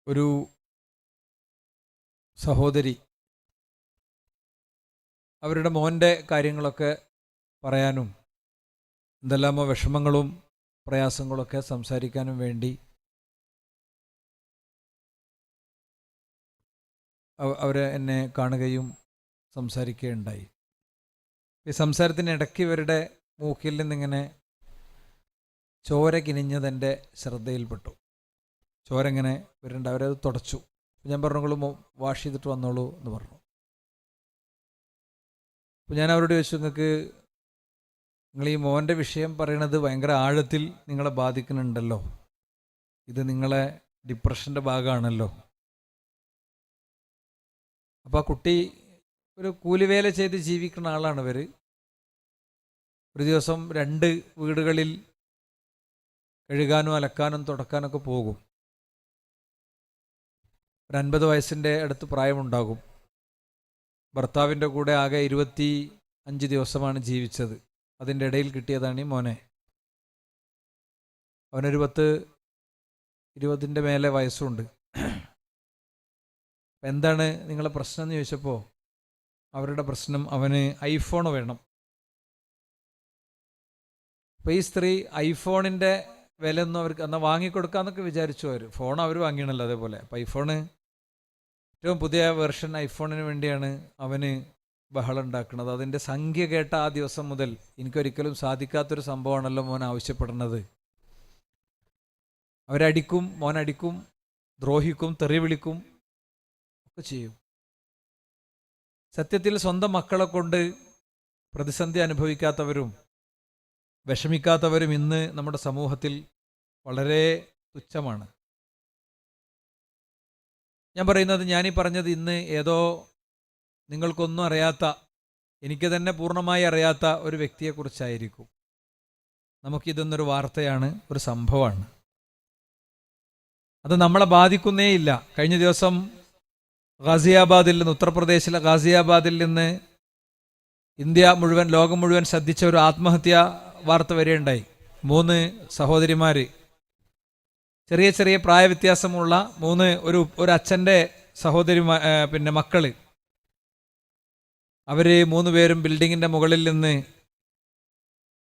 ഒരു സഹോദരി അവരുടെ മോൻ്റെ കാര്യങ്ങളൊക്കെ പറയാനും എന്തെല്ലാമോ വിഷമങ്ങളും പ്രയാസങ്ങളൊക്കെ സംസാരിക്കാനും വേണ്ടി അവരെ എന്നെ കാണുകയും സംസാരിക്കുകയുണ്ടായി. ഈ സംസാരത്തിനിടയ്ക്ക് ഇവരുടെ മൂക്കിൽ നിന്നിങ്ങനെ ചോര കിനിഞ്ഞതെൻ്റെ ശ്രദ്ധയിൽപ്പെട്ടു. ചോര ഇങ്ങനെ വരുന്നുണ്ട്. അവരത് തുടച്ചു. ഞാൻ പറഞ്ഞു, നിങ്ങൾ വാഷ് ചെയ്തിട്ട് വന്നോളൂ എന്ന് പറഞ്ഞു. അപ്പോൾ ഞാൻ അവരോട് ചോദിച്ചു, നിങ്ങൾ ഈ മോൻ്റെ വിഷയം പറയണത് ഭയങ്കര ആഴത്തിൽ നിങ്ങളെ ബാധിക്കുന്നുണ്ടല്ലോ, ഇത് നിങ്ങളെ ഡിപ്രഷൻ്റെ ഭാഗമാണല്ലോ. അപ്പോൾ ആ കുട്ടി ഒരു കൂലിവേല ചെയ്ത് ജീവിക്കുന്ന ആളാണ്. ഒരു ദിവസം 2 വീടുകളിൽ കഴുകാനും അലക്കാനും തുടക്കാനൊക്കെ പോകും. ഒരു 50 വയസ്സിൻ്റെ അടുത്ത് പ്രായമുണ്ടാകും. ഭർത്താവിൻ്റെ കൂടെ ആകെ 25 ദിവസമാണ് ജീവിച്ചത്. അതിൻ്റെ ഇടയിൽ കിട്ടിയതാണ് ഈ മോനെ. അവനൊരു 10-20 മേലെ വയസ്സുണ്ട്. എന്താണ് നിങ്ങളെ പ്രശ്നം എന്ന് ചോദിച്ചപ്പോൾ അവരുടെ പ്രശ്നം, അവന് ഐഫോൺ വേണം. അപ്പോൾ ഈ സ്ത്രീ ഐഫോണിൻ്റെ വില ഒന്നും അവർക്ക് എന്നാൽ വാങ്ങിക്കൊടുക്കാമെന്നൊക്കെ വിചാരിച്ചു. ഫോൺ അവർ വാങ്ങിയണല്ലോ അതേപോലെ. അപ്പോൾ ഐഫോണ് ഏറ്റവും പുതിയ വെർഷൻ ഐഫോണിന് വേണ്ടിയാണ് അവന് ബഹളം ഉണ്ടാക്കുന്നത്. അതിൻ്റെ സംഖ്യ കേട്ട ആ ദിവസം മുതൽ എനിക്കൊരിക്കലും സാധിക്കാത്തൊരു സംഭവമാണല്ലോ മോൻ ആവശ്യപ്പെടുന്നത്. അവരടിക്കും, മോനടിക്കും, ദ്രോഹിക്കും, തെറി വിളിക്കും ഒക്കെ ചെയ്യും. സത്യത്തിൽ സ്വന്തം മക്കളെ കൊണ്ട് പ്രതിസന്ധി അനുഭവിക്കാത്തവരും വിഷമിക്കാത്തവരും ഇന്ന് നമ്മുടെ സമൂഹത്തിൽ വളരെ തുച്ഛമാണ്. ഞാൻ പറയുന്നത്, ഞാനീ പറഞ്ഞത് ഇന്ന് ഏതോ നിങ്ങൾക്കൊന്നും അറിയാത്ത, എനിക്ക് തന്നെ പൂർണ്ണമായി അറിയാത്ത ഒരു വ്യക്തിയെക്കുറിച്ചായിരിക്കും. നമുക്കിതൊന്നൊരു വാർത്തയാണ്, ഒരു സംഭവമാണ്. അത് നമ്മളെ ബാധിക്കുന്നേയില്ല. കഴിഞ്ഞ ദിവസം ഗാസിയാബാദിൽ നിന്ന്, ഉത്തർപ്രദേശിലെ ഗാസിയാബാദിൽ നിന്ന് ഇന്ത്യ മുഴുവൻ, ലോകം മുഴുവൻ ശ്രദ്ധിച്ച ഒരു ആത്മഹത്യാ വാർത്ത വരെയുണ്ടായി. 3 സഹോദരിമാർ, ചെറിയ ചെറിയ പ്രായവ്യത്യാസമുള്ള 3 ഒരു അച്ഛൻ്റെ സഹോദരിമാർ, മക്കള്. അവർ 3 പേരും ബിൽഡിങ്ങിൻ്റെ മുകളിൽ നിന്ന്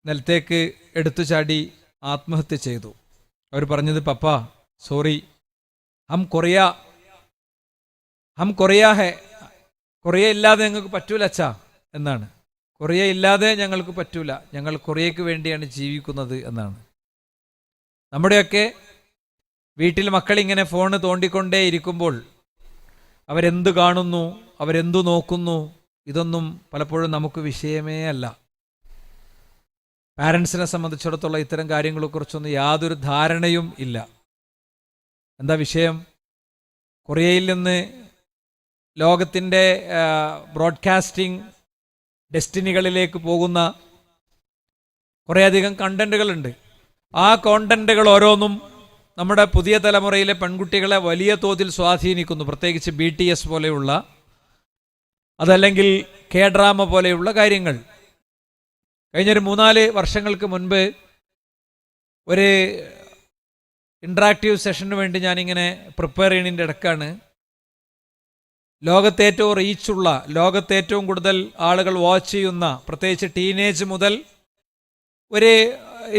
നിലത്തേക്ക് എടുത്തു ചാടി ആത്മഹത്യ ചെയ്തു. അവർ പറഞ്ഞത്, പപ്പ സോറി, ഹം കൊറിയ ഹെ, കൊറിയ ഇല്ലാതെ ഞങ്ങൾക്ക് പറ്റൂല അച്ഛാ എന്നാണ്. കൊറിയ ഇല്ലാതെ ഞങ്ങൾക്ക് പറ്റൂല, ഞങ്ങൾ കൊറിയയ്ക്ക് വേണ്ടിയാണ് ജീവിക്കുന്നത് എന്നാണ്. നമ്മുടെയൊക്കെ വീട്ടിൽ മക്കളിങ്ങനെ ഫോണ് തോണ്ടിക്കൊണ്ടേ ഇരിക്കുമ്പോൾ അവരെന്ത് കാണുന്നു, അവരെന്തു നോക്കുന്നു, ഇതൊന്നും പലപ്പോഴും നമുക്ക് വിഷയമേ അല്ല. പാരൻസിനെ സംബന്ധിച്ചിടത്തോളം ഇത്തരം കാര്യങ്ങളെക്കുറിച്ചൊന്നും യാതൊരു ധാരണയും ഇല്ല. എന്താ വിഷയം? കൊറിയയിൽ നിന്ന് ലോകത്തിൻ്റെ ബ്രോഡ്കാസ്റ്റിംഗ് ഡെസ്റ്റിനികളിലേക്ക് പോകുന്ന കുറേയധികം കണ്ടന്റുകളുണ്ട്. ആ കോണ്ടന്റുകൾ ഓരോന്നും നമ്മുടെ പുതിയ തലമുറയിലെ പെൺകുട്ടികളെ വലിയ തോതിൽ സ്വാധീനിക്കുന്നു. പ്രത്യേകിച്ച് BTS പോലെയുള്ള, അതല്ലെങ്കിൽ K-ഡ്രാമ പോലെയുള്ള കാര്യങ്ങൾ. കഴിഞ്ഞൊരു 3-4 വർഷങ്ങൾക്ക് മുൻപ് ഒരു ഇൻട്രാക്റ്റീവ് സെഷന് വേണ്ടി ഞാനിങ്ങനെ പ്രിപ്പയർ ചെയ്യുന്നതിൻ്റെ ഇടയ്ക്കാണ് ലോകത്തെ ഏറ്റവും റീച്ചുള്ള, ലോകത്തെ ഏറ്റവും കൂടുതൽ ആളുകൾ വാച്ച് ചെയ്യുന്ന, പ്രത്യേകിച്ച് ടീനേജ് മുതൽ ഒരു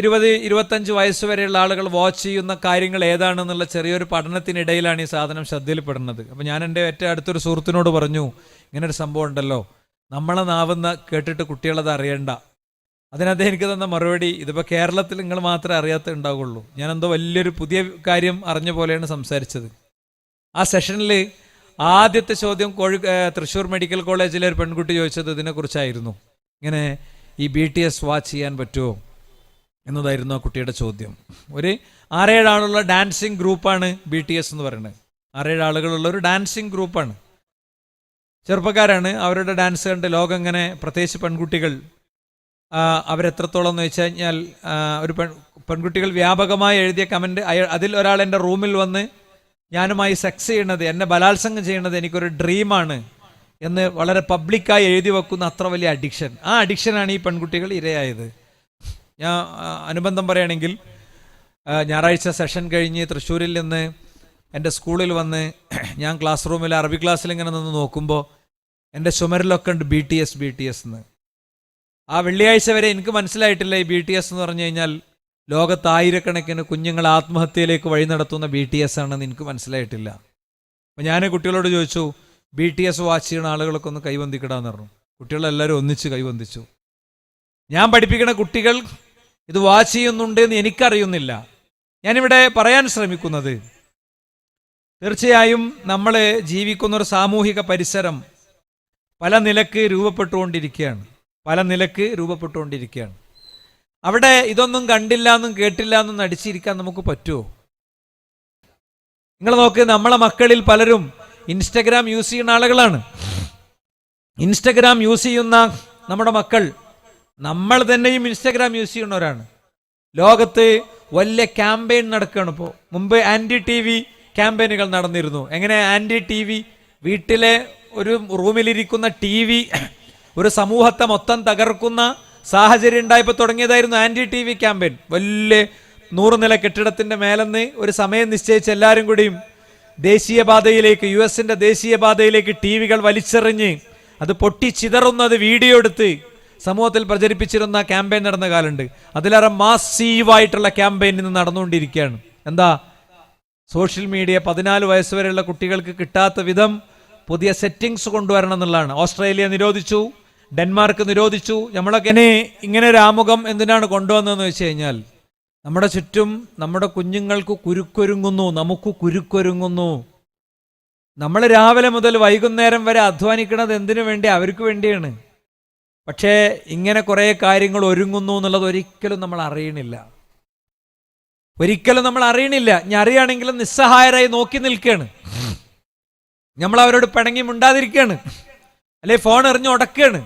20-25 വയസ്സ് വരെയുള്ള ആളുകൾ വാച്ച് ചെയ്യുന്ന കാര്യങ്ങൾ ഏതാണെന്നുള്ള ചെറിയൊരു പഠനത്തിനിടയിലാണ് ഈ സാധനം ശ്രദ്ധയിൽപ്പെടുന്നത്. അപ്പോൾ ഞാൻ എൻ്റെ ഏറ്റവും അടുത്തൊരു സുഹൃത്തിനോട് പറഞ്ഞു, ഇങ്ങനൊരു സംഭവം ഉണ്ടല്ലോ, നമ്മളെ നാവുന്ന കേട്ടിട്ട് കുട്ടികളത് അറിയണ്ട. അതിനകത്ത് എനിക്ക് തന്ന മറുപടി, ഇതിപ്പോൾ കേരളത്തിൽ നിങ്ങൾ മാത്രമേ അറിയാത്തുണ്ടാവുള്ളൂ. ഞാനെന്തോ വലിയൊരു പുതിയ കാര്യം അറിഞ്ഞ പോലെയാണ് സംസാരിച്ചത്. ആ സെഷനിൽ ആദ്യത്തെ ചോദ്യം തൃശ്ശൂർ മെഡിക്കൽ കോളേജിലെ ഒരു പെൺകുട്ടി ചോദിച്ചത് ഇതിനെക്കുറിച്ചായിരുന്നു. ഇങ്ങനെ ഈ BTS വാച്ച് ചെയ്യാൻ പറ്റുമോ എന്നതായിരുന്നു ആ കുട്ടിയുടെ ചോദ്യം. ഒരു 6-7 ആളുള്ള ഡാൻസിങ് ഗ്രൂപ്പാണ് BTS എന്ന് പറയുന്നത്. 6-7 ആളുകളുള്ള ഒരു ഡാൻസിങ് ഗ്രൂപ്പാണ്. ചെറുപ്പക്കാരാണ്. അവരുടെ ഡാൻസ് കണ്ട് ലോകം ഇങ്ങനെ, പ്രത്യേകിച്ച് പെൺകുട്ടികൾ, അവരെത്രത്തോളം എന്ന് വെച്ച് കഴിഞ്ഞാൽ, ഒരു പെൺകുട്ടികൾ വ്യാപകമായി എഴുതിയ കമൻറ്റ്, അതിൽ ഒരാൾ എൻ്റെ റൂമിൽ വന്ന് ഞാനുമായി സെക്സ് ചെയ്യണത്, എന്നെ ബലാത്സംഗം ചെയ്യണത് എനിക്കൊരു ഡ്രീമാണ് എന്ന് വളരെ പബ്ലിക്കായി എഴുതി വെക്കുന്ന അത്ര വലിയ അഡിക്ഷൻ. ആ അഡിക്ഷനാണ് ഈ പെൺകുട്ടികൾ ഇരയായത്. ഞാൻ അനുബന്ധം പറയുകയാണെങ്കിൽ, ഞായറാഴ്ച സെഷൻ കഴിഞ്ഞ് തൃശ്ശൂരിൽ നിന്ന് എൻ്റെ സ്കൂളിൽ വന്ന് ഞാൻ ക്ലാസ് റൂമിൽ അറബി ക്ലാസ്സിൽ ഇങ്ങനെ നിന്ന് നോക്കുമ്പോൾ എൻ്റെ ചുമരിലൊക്കെ ഉണ്ട് BTS എന്ന്. ആ വെള്ളിയാഴ്ച വരെ എനിക്ക് മനസ്സിലായിട്ടില്ല ഈ BTS എന്ന് പറഞ്ഞു കഴിഞ്ഞാൽ ലോകത്ത് ആയിരക്കണക്കിന് കുഞ്ഞുങ്ങൾ ആത്മഹത്യയിലേക്ക് വഴി നടത്തുന്ന BTS ആണെന്ന് എനിക്ക് മനസ്സിലായിട്ടില്ല. അപ്പം ഞാൻ കുട്ടികളോട് ചോദിച്ചു, BTS വാച്ച് ചെയ്യുന്ന ആളുകളൊക്കെ ഒന്ന് കൈവന്തിക്കിടാന്ന് പറഞ്ഞു. കുട്ടികളെല്ലാവരും ഒന്നിച്ച് കൈവന്തിച്ചു. ഞാൻ പഠിപ്പിക്കുന്ന കുട്ടികൾ ഇത് വാച്ച് ചെയ്യുന്നുണ്ട് എന്ന് എനിക്കറിയുന്നില്ല. ഞാനിവിടെ പറയാൻ ശ്രമിക്കുന്നത്, തീർച്ചയായും നമ്മൾ ജീവിക്കുന്ന ഒരു സാമൂഹിക പരിസരം പല നിലക്ക് രൂപപ്പെട്ടുകൊണ്ടിരിക്കുകയാണ്. അവിടെ ഇതൊന്നും കണ്ടില്ല എന്നും കേട്ടില്ല എന്നും നടിച്ചിരിക്കാൻ നമുക്ക് പറ്റുമോ? നിങ്ങൾ നോക്ക്, നമ്മളെ മക്കളിൽ പലരും ഇൻസ്റ്റഗ്രാം യൂസ് ചെയ്യുന്ന ആളുകളാണ്. ഇൻസ്റ്റഗ്രാം യൂസ് ചെയ്യുന്ന നമ്മുടെ മക്കൾ, നമ്മൾ തന്നെയും ഇൻസ്റ്റഗ്രാം യൂസ് ചെയ്യുന്നവരാണ്. ലോകത്ത് വലിയ ക്യാമ്പയിൻ നടക്കുകയാണ് ഇപ്പോൾ. മുമ്പ് ആൻറ്റി TV ക്യാമ്പയിനുകൾ നടന്നിരുന്നു. എങ്ങനെ ആൻറ്റി TV? വീട്ടിലെ ഒരു റൂമിലിരിക്കുന്ന TV ഒരു സമൂഹത്തെ മൊത്തം തകർക്കുന്ന സാഹചര്യം ഉണ്ടായപ്പോൾ തുടങ്ങിയതായിരുന്നു ആൻറ്റി TV ക്യാമ്പയിൻ. വലിയ 100 നില കെട്ടിടത്തിൻ്റെ മേലെന്ന് ഒരു സമയം നിശ്ചയിച്ച് എല്ലാവരും കൂടിയും ദേശീയപാതയിലേക്ക്, US-ന്റെ ദേശീയപാതയിലേക്ക് TVകൾ വലിച്ചെറിഞ്ഞ് അത് പൊട്ടിച്ചിതറുന്നത് വീഡിയോ എടുത്ത് സമൂഹത്തിൽ പ്രചരിപ്പിച്ചിരുന്ന ക്യാമ്പയിൻ നടന്ന കാലമുണ്ട്. അതിലേറെ മാസീവായിട്ടുള്ള ക്യാമ്പയിൻ ഇന്ന് നടന്നുകൊണ്ടിരിക്കുകയാണ്. എന്താ? സോഷ്യൽ മീഡിയ 14 വയസ്സ് വരെയുള്ള കുട്ടികൾക്ക് കിട്ടാത്ത വിധം പുതിയ സെറ്റിങ്സ് കൊണ്ടുവരണം എന്നുള്ളതാണ്. ഓസ്ട്രേലിയ നിരോധിച്ചു, ഡെൻമാർക്ക് നിരോധിച്ചു. നമ്മളൊക്കെ ഇങ്ങനെ ഒരു ആമുഖം എന്തിനാണ് കൊണ്ടുവന്നതെന്ന് വെച്ച് കഴിഞ്ഞാൽ, നമ്മുടെ ചുറ്റും നമ്മുടെ കുഞ്ഞുങ്ങൾക്ക് കുരുക്കൊരുങ്ങുന്നു, നമുക്ക് കുരുക്കൊരുങ്ങുന്നു. നമ്മൾ രാവിലെ മുതൽ വൈകുന്നേരം വരെ അധ്വാനിക്കുന്നത് എന്തിനു വേണ്ടി? അവർക്ക് വേണ്ടിയാണ്. പക്ഷേ ഇങ്ങനെ കുറേ കാര്യങ്ങൾ ഒരുങ്ങുന്നു എന്നുള്ളത് ഒരിക്കലും നമ്മൾ അറിയണില്ല. ഇനി അറിയുകയാണെങ്കിലും നിസ്സഹായരായി നോക്കി നിൽക്കുകയാണ്. നമ്മൾ അവരോട് പിണങ്ങി മിണ്ടാതിരിക്കുകയാണ്, അല്ലെ ഫോൺ എറിഞ്ഞ് ഉടക്കുകയാണ്.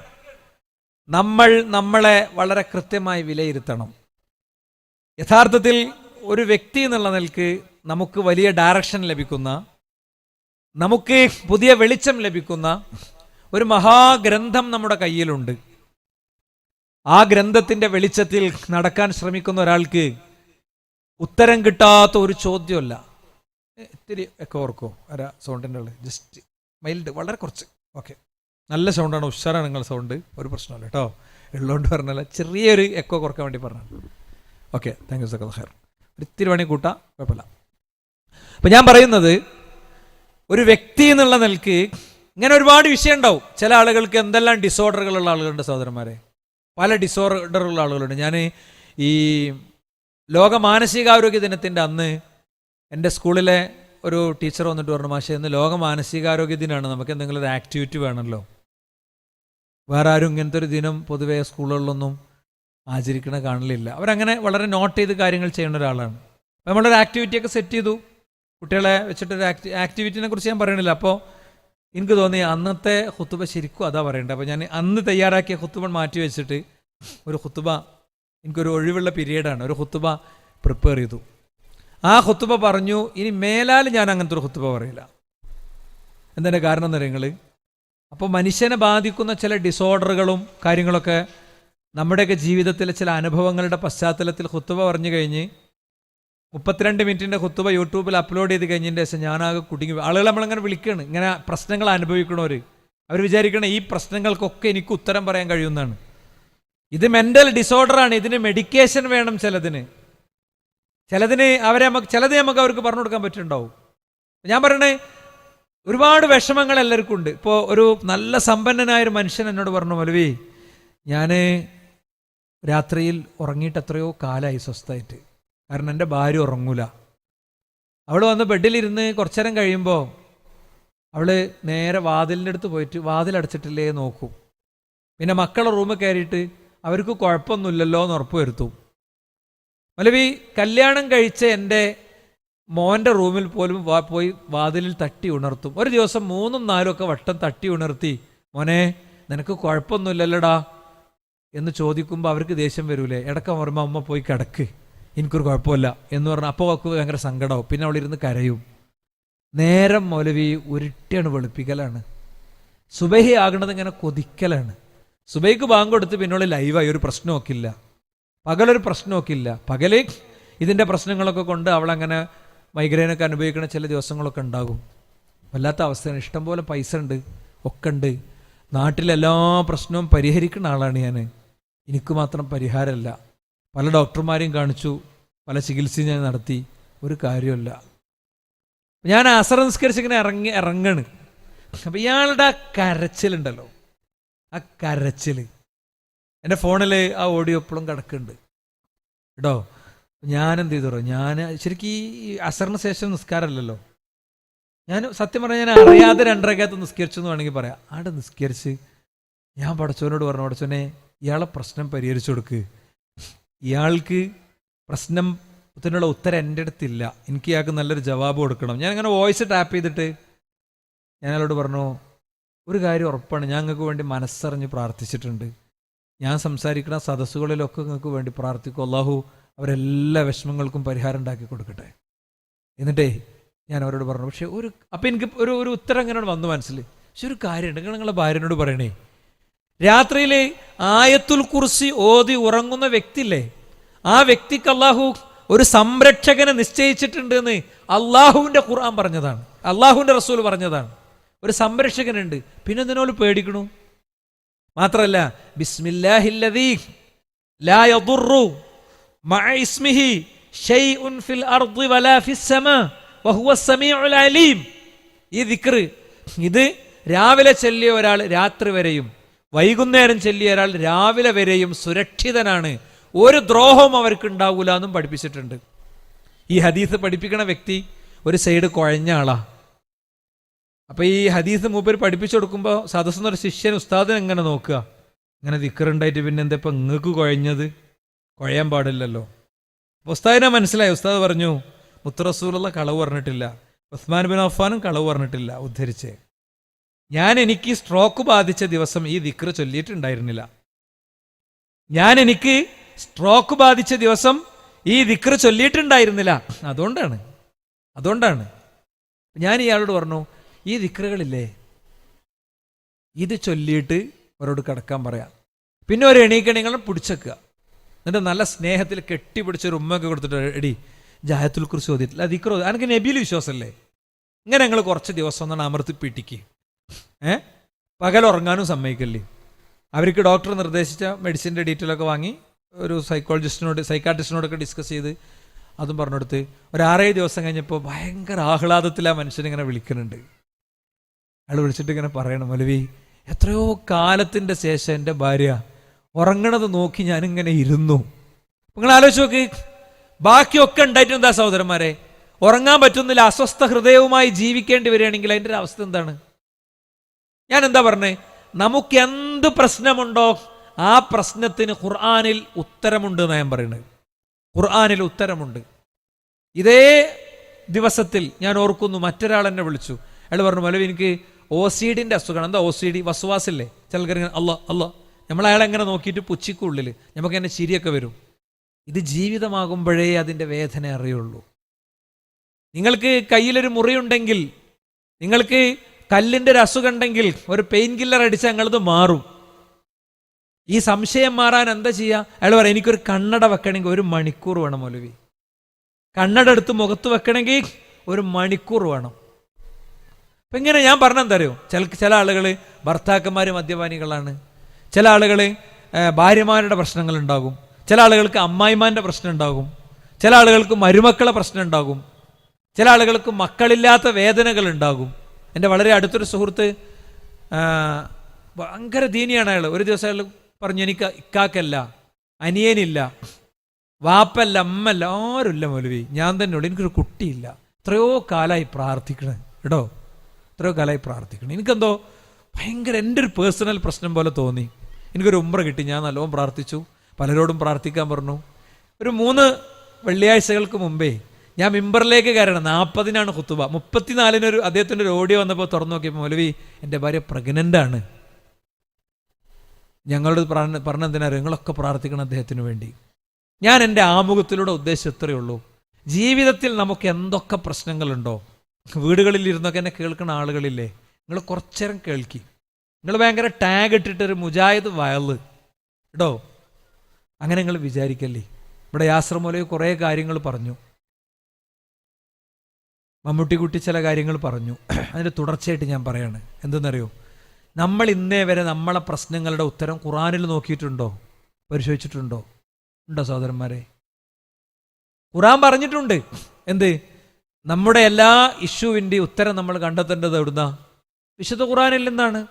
നമ്മൾ നമ്മളെ വളരെ കൃത്യമായി വിലയിരുത്തണം. യഥാർത്ഥത്തിൽ ഒരു വ്യക്തി എന്നുള്ള നിലക്ക് നമുക്ക് വലിയ ഡയറക്ഷൻ ലഭിക്കുന്ന, നമുക്ക് പുതിയ വെളിച്ചം ലഭിക്കുന്ന ഒരു മഹാഗ്രന്ഥം നമ്മുടെ കയ്യിലുണ്ട്. ആ ഗ്രന്ഥത്തിന്റെ വെളിച്ചത്തിൽ നടക്കാൻ ശ്രമിക്കുന്ന ഒരാൾക്ക് ഉത്തരം കിട്ടാത്ത ഒരു ചോദ്യമല്ല. ഇത്തിരി ഒക്കെ ഓർക്കോ? സൗണ്ടിൻ്റെ ഉള്ളിൽ ജസ്റ്റ് മൈൽഡ്, വളരെ കുറച്ച്. ഓക്കെ, നല്ല സൗണ്ടാണ്, ഉഷാറാണ് നിങ്ങളുടെ സൗണ്ട്, ഒരു പ്രശ്നമല്ല കേട്ടോ. ഉള്ളതുകൊണ്ട് പറഞ്ഞല്ല, ചെറിയൊരു എക്കോ കുറക്കാൻ വേണ്ടി പറഞ്ഞു. ഓക്കെ, താങ്ക് യു സക്കൽ ഖൈർ. ഇത്തിരി വേണമെങ്കിൽ കൂട്ടാം, കുഴപ്പമില്ല. അപ്പം ഞാൻ പറയുന്നത്, ഒരു വ്യക്തി എന്നുള്ള നിലക്ക് ഇങ്ങനെ ഒരുപാട് വിഷയം ഉണ്ടാവും. ചില ആളുകൾക്ക് എന്തെല്ലാം ഡിസോർഡറുകളുള്ള ആളുകളുണ്ട് സഹോദരന്മാരെ, പല ഡിസോർഡറുള്ള ആളുകളുണ്ട്. ഞാൻ ഈ ലോക മാനസികാരോഗ്യ ദിനത്തിൻ്റെ അന്ന് എൻ്റെ സ്കൂളിലെ ഒരു ടീച്ചർ വന്നിട്ട് പറഞ്ഞു, മാഷേ ഇന്ന് ലോക മാനസികാരോഗ്യ ദിനമാണ്, നമുക്ക് എന്തെങ്കിലും ഒരു ആക്ടിവിറ്റി വേണമല്ലോ. വേറെ ആരും ഇങ്ങനത്തെ ഒരു ദിനം പൊതുവേ സ്കൂളുകളിലൊന്നും ആചരിക്കണ കാണലില്ല. അവരങ്ങനെ വളരെ നോട്ട് ചെയ്ത് കാര്യങ്ങൾ ചെയ്യുന്ന ഒരാളാണ്. അപ്പോൾ നമ്മളൊരു ആക്ടിവിറ്റിയൊക്കെ സെറ്റ് ചെയ്തു, കുട്ടികളെ വെച്ചിട്ടൊരു ആക്ടിവിറ്റിനെ കുറിച്ച് ഞാൻ പറയണില്ല. അപ്പോൾ എനിക്ക് തോന്നി അന്നത്തെ ഖുത്തുബ ശരിക്കും അതാ പറയേണ്ടത്. അപ്പോൾ ഞാൻ അന്ന് തയ്യാറാക്കിയ ഖുത്തുബ മാറ്റി വെച്ചിട്ട് ഒരു ഖുത്തുബ, എനിക്കൊരു ഒഴിവുള്ള പീരീഡാണ്, ഒരു ഖുത്തുബ പ്രിപ്പയർ ചെയ്തു. ആ ഖുത്തുബ പറഞ്ഞു, ഇനി മേലാൽ ഞാൻ അങ്ങനത്തെ ഒരു ഖുത്തുബ പറയില്ല. എന്തിൻ്റെ കാരണം എന്ന് പറയുന്നത്, അപ്പോൾ മനുഷ്യനെ ബാധിക്കുന്ന ചില ഡിസോർഡറുകളും കാര്യങ്ങളൊക്കെ നമ്മുടെയൊക്കെ ജീവിതത്തിലെ ചില അനുഭവങ്ങളുടെ പശ്ചാത്തലത്തിൽ ഖുത്തുബ പറഞ്ഞു കഴിഞ്ഞ് 32 മിനിറ്റിൻ്റെ ഖുത്തുബ യൂട്യൂബിൽ അപ്ലോഡ് ചെയ്ത് കഴിഞ്ഞതിൻ്റെ ശേഷം ഞാനാകെ കുടുങ്ങി. ആളുകൾ നമ്മളങ്ങനെ വിളിക്കുകയാണ്, ഇങ്ങനെ പ്രശ്നങ്ങൾ അനുഭവിക്കണവർ. അവർ വിചാരിക്കണം ഈ പ്രശ്നങ്ങൾക്കൊക്കെ എനിക്ക് ഉത്തരം പറയാൻ കഴിയുന്നതാണ്. ഇത് മെൻ്റൽ ഡിസോർഡറാണ്, ഇതിന് മെഡിക്കേഷൻ വേണം. ചിലതിന് നമുക്ക് അവർക്ക് പറഞ്ഞു കൊടുക്കാൻ പറ്റുന്നുണ്ടാവും. ഞാൻ പറയണേ, ഒരുപാട് വിഷമങ്ങൾ എല്ലാവർക്കും ഉണ്ട്. ഇപ്പോൾ ഒരു നല്ല സമ്പന്നനായൊരു മനുഷ്യൻ എന്നോട് പറഞ്ഞു, മൗലവി ഞാൻ രാത്രിയിൽ ഉറങ്ങിയിട്ട് എത്രയോ കാലമായി സ്വസ്ഥമായിട്ട്, കാരണം എൻ്റെ ഭാര്യ ഉറങ്ങൂല. അവൾ വന്ന് ബെഡിലിരുന്ന് കുറച്ചു നേരം കഴിയുമ്പോൾ അവൾ നേരെ വാതിലിൻ്റെ അടുത്ത് പോയിട്ട് വാതിലടച്ചിട്ടില്ലേ നോക്കും. പിന്നെ മക്കളെ റൂമിൽ കയറിയിട്ട് അവർക്ക് കുഴപ്പമൊന്നുമില്ലല്ലോ എന്ന് ഉറപ്പ് വരുത്തും. മൗലവി കല്യാണം കഴിച്ച എൻ്റെ മോൻ്റെ റൂമിൽ പോലും പോയി വാതിലിൽ തട്ടി ഉണർത്തും. ഒരു ദിവസം 3-4 ഒക്കെ വട്ടം തട്ടി ഉണർത്തി, മോനെ നിനക്ക് കുഴപ്പമൊന്നുമില്ലല്ലോടാ എന്ന് ചോദിക്കുമ്പോൾ അവർക്ക് ദേഷ്യം വരൂലേ? ഇടയ്ക്ക് പറയുമ്പോൾ അമ്മ പോയി കിടക്ക്, എനിക്കൊരു കുഴപ്പമില്ല എന്ന് പറഞ്ഞാൽ അപ്പോൾ അവൾക്ക് ഭയങ്കര സങ്കടമാവും. പിന്നെ അവളിരുന്ന് കരയും. നേരം മൗലവി ഉരുട്ടിയാണ് വെളുപ്പിക്കലാണ്. സുബഹി ആകണത് ഇങ്ങനെ കൊതിക്കലാണ്. സുബൈക്ക് ബാങ്ക് കൊടുത്ത് പിന്നോട് ലൈവായി, ഒരു പ്രശ്നമൊക്കെ ഇല്ല. പകലൊരു പ്രശ്നമൊക്കെ ഇല്ല. പകല് ഇതിൻ്റെ പ്രശ്നങ്ങളൊക്കെ കൊണ്ട് അവളങ്ങനെ മൈഗ്രെയിനൊക്കെ അനുഭവിക്കുന്ന ചില ദിവസങ്ങളൊക്കെ ഉണ്ടാകും. വല്ലാത്ത അവസ്ഥയാണ്. ഇഷ്ടംപോലെ പൈസ ഉണ്ട്, ഒക്കെ ഉണ്ട്, നാട്ടിലെല്ലാ പ്രശ്നവും പരിഹരിക്കുന്ന ആളാണ് ഞാൻ. എനിക്ക് മാത്രം പരിഹാരമല്ല. പല ഡോക്ടർമാരെയും കാണിച്ചു, പല ചികിത്സയും ഞാൻ നടത്തി, ഒരു കാര്യമല്ല. ഞാൻ അസർ നിസ്കരിച്ച് ഇങ്ങനെ ഇറങ്ങാണ്. അപ്പം ഇയാളുടെ ആ കരച്ചിലുണ്ടല്ലോ, ആ കരച്ചിൽ എൻ്റെ ഫോണിൽ ആ ഓഡിയോ എപ്പോഴും കിടക്കുന്നുണ്ട് കേട്ടോ. ഞാൻ എന്ത് ചെയ്തോ, ഞാൻ ശരിക്കും ഈ അസറിന് ശേഷം നിസ്കാരമല്ലല്ലോ, ഞാൻ സത്യം പറഞ്ഞാൽ ഞാൻ അറിയാതെ 2 നിസ്കരിച്ചു എന്ന് വേണമെങ്കിൽ പറയാം. ആടെ നിസ്കരിച്ച് ഞാൻ പടച്ചവനോട് പറഞ്ഞു, പടച്ചവനെ ഇയാളെ പ്രശ്നം പരിഹരിച്ചു കൊടുക്ക്, ഇയാൾക്ക് പ്രശ്നത്തിനുള്ള ഉത്തരം എൻ്റെ അടുത്തില്ല, എനിക്ക് ഇയാൾക്ക് നല്ലൊരു ജവാബ് കൊടുക്കണം. ഞാൻ അങ്ങനെ വോയിസ് ടാപ്പ് ചെയ്തിട്ട് ഞാൻ അയാളോട് പറഞ്ഞു, ഒരു കാര്യം ഉറപ്പാണ്, ഞാൻ നിങ്ങൾക്ക് വേണ്ടി മനസ്സറിഞ്ഞ് പ്രാർത്ഥിച്ചിട്ടുണ്ട്, ഞാൻ സംസാരിക്കുന്ന സദസ്സുകളിലൊക്കെ നിങ്ങൾക്ക് വേണ്ടി പ്രാർത്ഥിക്കും, അള്ളാഹു അവരെല്ലാ വിഷമങ്ങൾക്കും പരിഹാരം ഉണ്ടാക്കി കൊടുക്കട്ടെ. എന്നിട്ടേ ഞാൻ അവരോട് പറഞ്ഞു, പക്ഷെ അപ്പം എനിക്ക് ഒരു ഉത്തരം എങ്ങനെയാണ് വന്നു മനസ്സിൽ. പക്ഷെ ഒരു കാര്യമുണ്ട്, നിങ്ങളെ ഭാര്യനോട് പറയണേ, രാത്രിയിൽ ആയത്തുൽ കുർസി ഓതി ഉറങ്ങുന്ന വ്യക്തിയില്ലേ, ആ വ്യക്തിക്ക് അള്ളാഹു ഒരു സംരക്ഷകനെ നിശ്ചയിച്ചിട്ടുണ്ട് എന്ന് അള്ളാഹുവിൻ്റെ ഖുർആൻ പറഞ്ഞതാണ്, അള്ളാഹുവിൻ്റെ റസൂൽ പറഞ്ഞതാണ്. ഒരു സംരക്ഷകനുണ്ട്, പിന്നെ എന്തിനോട് പേടിക്കണു? മാത്രമല്ല, ബിസ്മില്ലാഹില്ലദീ ലാ യദുറു മഅ ഇസ്മിഹി ശൈഉൻ ഫിൽ അർദി വലാ ഫിസ് സമാ വഹുവസ് സമീഉൽ അലീം. ഈ ദിക്ർ ഇത് രാവിലെ ചൊല്ലിയ ഒരാൾ രാത്രി വരെയും വൈകുന്നേരം ചൊല്ലിയ ഒരാൾ രാവിലെ വരെയും സുരക്ഷിതനാണ്, ഒരു ദ്രോഹവും അവർക്ക് ഉണ്ടാവൂല എന്നും പഠിപ്പിച്ചിട്ടുണ്ട്. ഈ ഹദീസ് പഠിപ്പിക്കണ വ്യക്തി ഒരു സൈഡ് കുഴഞ്ഞ ആളാ. അപ്പൊ ഈ ഹദീസ് മൂപ്പർ പഠിപ്പിച്ചു കൊടുക്കുമ്പോൾ സദസ്സെന്നൊരു ശിഷ്യൻ ഉസ്താദിനെ എങ്ങനെ നോക്കുക, ഇങ്ങനെ ദിക്റുണ്ടായിട്ട് പിന്നെ എന്താ ഇപ്പം നിങ്ങൾക്ക് കുഴഞ്ഞത്, കുഴയാൻ പാടില്ലല്ലോ. ഉസ്താദിനെ മനസ്സിലായി. ഉസ്താദ് പറഞ്ഞു, മുത്തറസൂലുള്ള കളവ് പറഞ്ഞിട്ടില്ല, ഉസ്മാൻ ബിൻ അഫ്ഫാനും കളവ് പറഞ്ഞിട്ടില്ല ഉദ്ധരിച്ച്. എനിക്ക് സ്ട്രോക്ക് ബാധിച്ച ദിവസം ഈ ദിക്ർ ചൊല്ലിയിട്ടുണ്ടായിരുന്നില്ല, എനിക്ക് സ്ട്രോക്ക് ബാധിച്ച ദിവസം ഈ ദിക്ർ ചൊല്ലിയിട്ടുണ്ടായിരുന്നില്ല. അതുകൊണ്ടാണ് ഞാൻ ഇയാളോട് പറഞ്ഞു, ഈ ദിക്റുകളില്ലേ ഇത് ചൊല്ലിയിട്ട് അവരോട് കിടക്കാൻ പറയാം, പിന്നെ ഒരു എണീക്കണിങ്ങളും പിടിച്ചേക്കുക, എന്നിട്ട് നല്ല സ്നേഹത്തിൽ കെട്ടിപ്പിടിച്ചൊരു ഉമ്മയൊക്കെ കൊടുത്തിട്ട്, എടി ജായത്തുൽ കുർസി ഓതിയിട്ടില്ല, ദിക്ർ ഓതി, എനിക്ക് നബിയിൽ വിശ്വാസമല്ലേ, ഇങ്ങനെ ഞങ്ങൾ കുറച്ച് ദിവസം ഒന്നാണ് അമർത്തിപ്പിട്ടിക്ക്, പകലുറങ്ങാനും സമ്മതിക്കല്ലേ. അവർക്ക് ഡോക്ടർ നിർദ്ദേശിച്ച മെഡിസിൻ്റെ ഡീറ്റെയിലൊക്കെ വാങ്ങി ഒരു സൈക്കാട്രിസ്റ്റിനോടൊക്കെ ഡിസ്കസ് ചെയ്ത് അതും പറഞ്ഞെടുത്ത് ഒരു 6-7 ദിവസം കഴിഞ്ഞപ്പോൾ ഭയങ്കര ആഹ്ലാദത്തിൽ ആ മനുഷ്യനിങ്ങനെ വിളിക്കുന്നുണ്ട്. അയാൾ വിളിച്ചിട്ട് ഇങ്ങനെ പറയണം, മൗലവി എത്രയോ കാലത്തിൻ്റെ ശേഷം എൻ്റെ ഭാര്യ ഉറങ്ങണത് നോക്കി ഞാനിങ്ങനെ ഇരുന്നു. നിങ്ങൾ ആലോചിച്ച് നോക്ക്, ബാക്കിയൊക്കെ ഉണ്ടായിട്ട് എന്താ സഹോദരന്മാരെ, ഉറങ്ങാൻ പറ്റുന്നില്ല, അസ്വസ്ഥ ഹൃദയവുമായി ജീവിക്കേണ്ടി വരികയാണെങ്കിൽ അതിൻ്റെ ഒരു അവസ്ഥ എന്താണ്? ഞാൻ എന്താ പറഞ്ഞേ, നമുക്ക് എന്ത് പ്രശ്നമുണ്ടോ ആ പ്രശ്നത്തിന് ഖുർആനിൽ ഉത്തരമുണ്ട് എന്നാണ് ഞാൻ പറയുന്നത്. ഖുർആനിൽ ഉത്തരമുണ്ട്. ഇതേ ദിവസത്തിൽ ഞാൻ ഓർക്കുന്നു, മറ്റൊരാൾ എന്നെ വിളിച്ചു. അയാൾ പറഞ്ഞു, മൗലവി എനിക്ക് OCD അസുഖമാണ്. എന്താ OCD? വസ്വാസില്ലേ ചിലർക്ക്, അല്ല നമ്മൾ അയാളെങ്ങനെ നോക്കിയിട്ട് പുച്ചിക്കുള്ളിൽ നമുക്ക് എന്നെ ചിരിയൊക്കെ വരും. ഇത് ജീവിതമാകുമ്പോഴേ അതിൻ്റെ വേദന അറിയുള്ളൂ. നിങ്ങൾക്ക് കയ്യിലൊരു മുറിയുണ്ടെങ്കിൽ, നിങ്ങൾക്ക് കല്ലിൻ്റെ ഒരു അസുഖം ഉണ്ടെങ്കിൽ ഒരു പെയിൻ കില്ലർ അടിച്ചാൽ ഞങ്ങളത് മാറും. ഈ സംശയം മാറാൻ എന്താ ചെയ്യുക? അയാൾ പറയാം, എനിക്കൊരു കണ്ണട വെക്കണമെങ്കിൽ 1 മണിക്കൂർ വേണം മൗലവി, കണ്ണട എടുത്ത് മുഖത്ത് വെക്കണമെങ്കിൽ 1 മണിക്കൂർ വേണം. അപ്പം ഇങ്ങനെ ഞാൻ പറഞ്ഞെന്താ അറിയോ, ചില ആളുകൾ ഭർത്താക്കന്മാർ മദ്യപാനികളാണ്, ചില ആളുകൾ ഭാര്യമാരുടെ പ്രശ്നങ്ങളുണ്ടാകും, ചില ആളുകൾക്ക് അമ്മായിമാൻ്റെ പ്രശ്നം ഉണ്ടാകും, ചില ആളുകൾക്ക് മരുമക്കളെ പ്രശ്നം ഉണ്ടാകും, ചില ആളുകൾക്ക് മക്കളില്ലാത്ത വേദനകൾ ഉണ്ടാകും. എൻ്റെ വളരെ അടുത്തൊരു സുഹൃത്ത് ഭയങ്കര ദീനിയാണ് അയാൾ. ഒരു ദിവസം അയാൾ പറഞ്ഞു, എനിക്ക് ഇക്കാക്കല്ല, അനിയനില്ല, വാപ്പല്ല, അമ്മല്ല, ആരുമില്ല മൗലവി, ഞാൻ തന്നെ ഉള്ളു, എനിക്കൊരു കുട്ടിയില്ല, എത്രയോ കാലമായി പ്രാർത്ഥിക്കണേ കേട്ടോ, എത്രയോ കാലമായി പ്രാർത്ഥിക്കണം. എനിക്കെന്തോ ഭയങ്കര എൻ്റെ ഒരു പേഴ്സണൽ പ്രശ്നം പോലെ തോന്നി. എനിക്കൊരു ഉംറ കിട്ടി, ഞാൻ നല്ലോണം പ്രാർത്ഥിച്ചു, പലരോടും പ്രാർത്ഥിക്കാൻ പറഞ്ഞു. ഒരു 3 വെള്ളിയാഴ്ചകൾക്ക് മുമ്പേ ഞാൻ മിമ്പറിലേക്ക് കയറണം. 40-നാണ് ഖുത്തുബ, 34-നൊരു അദ്ദേഹത്തിൻ്റെ ഒരു ഓഡിയോ വന്നപ്പോൾ തുറന്നു നോക്കിയപ്പോൾ, മൗലവി എൻ്റെ ഭാര്യ പ്രഗ്നൻ്റ് ആണ്. ഞങ്ങളോട് പറഞ്ഞെന്തിനാ, നിങ്ങളൊക്കെ പ്രാർത്ഥിക്കണം അദ്ദേഹത്തിന് വേണ്ടി. ഞാൻ എൻ്റെ ആമുഖത്തിലൂടെ ഉദ്ദേശം ഇത്രയേ ഉള്ളൂ, ജീവിതത്തിൽ നമുക്ക് എന്തൊക്കെ പ്രശ്നങ്ങളുണ്ടോ, വീടുകളിൽ ഇരുന്നൊക്കെ എന്നെ കേൾക്കുന്ന ആളുകളില്ലേ, നിങ്ങൾ കുറച്ചേരം കേൾക്കി, നിങ്ങൾ ഭയങ്കര ടാഗ് ഇട്ടിട്ടൊരു മുജാഹിദ് വയല് കേട്ടോ, അങ്ങനെ നിങ്ങൾ വിചാരിക്കല്ലേ. ഇവിടെ യാസർ മൗലവി കുറേ കാര്യങ്ങൾ പറഞ്ഞു. മമ്മൂട്ടിക്കുട്ടി ചില കാര്യങ്ങൾ പറഞ്ഞു. അതിൻ്റെ തുടർച്ചയായിട്ട് ഞാൻ പറയാണ്. എന്തെന്നറിയോ, നമ്മൾ ഇന്നേ വരെ നമ്മളെ പ്രശ്നങ്ങളുടെ ഉത്തരം ഖുറാനിൽ നോക്കിയിട്ടുണ്ടോ, പരിശോധിച്ചിട്ടുണ്ടോ? ഉണ്ടോ സഹോദരന്മാരെ? ഖുറാൻ പറഞ്ഞിട്ടുണ്ട് എന്ത്? നമ്മുടെ എല്ലാ ഇഷ്യൂവിൻ്റെ ഉത്തരം നമ്മൾ കണ്ടെത്തേണ്ടത് എവിടുന്നാ? വിശുദ്ധ ഖുറാനിൽ നിന്നാണ്.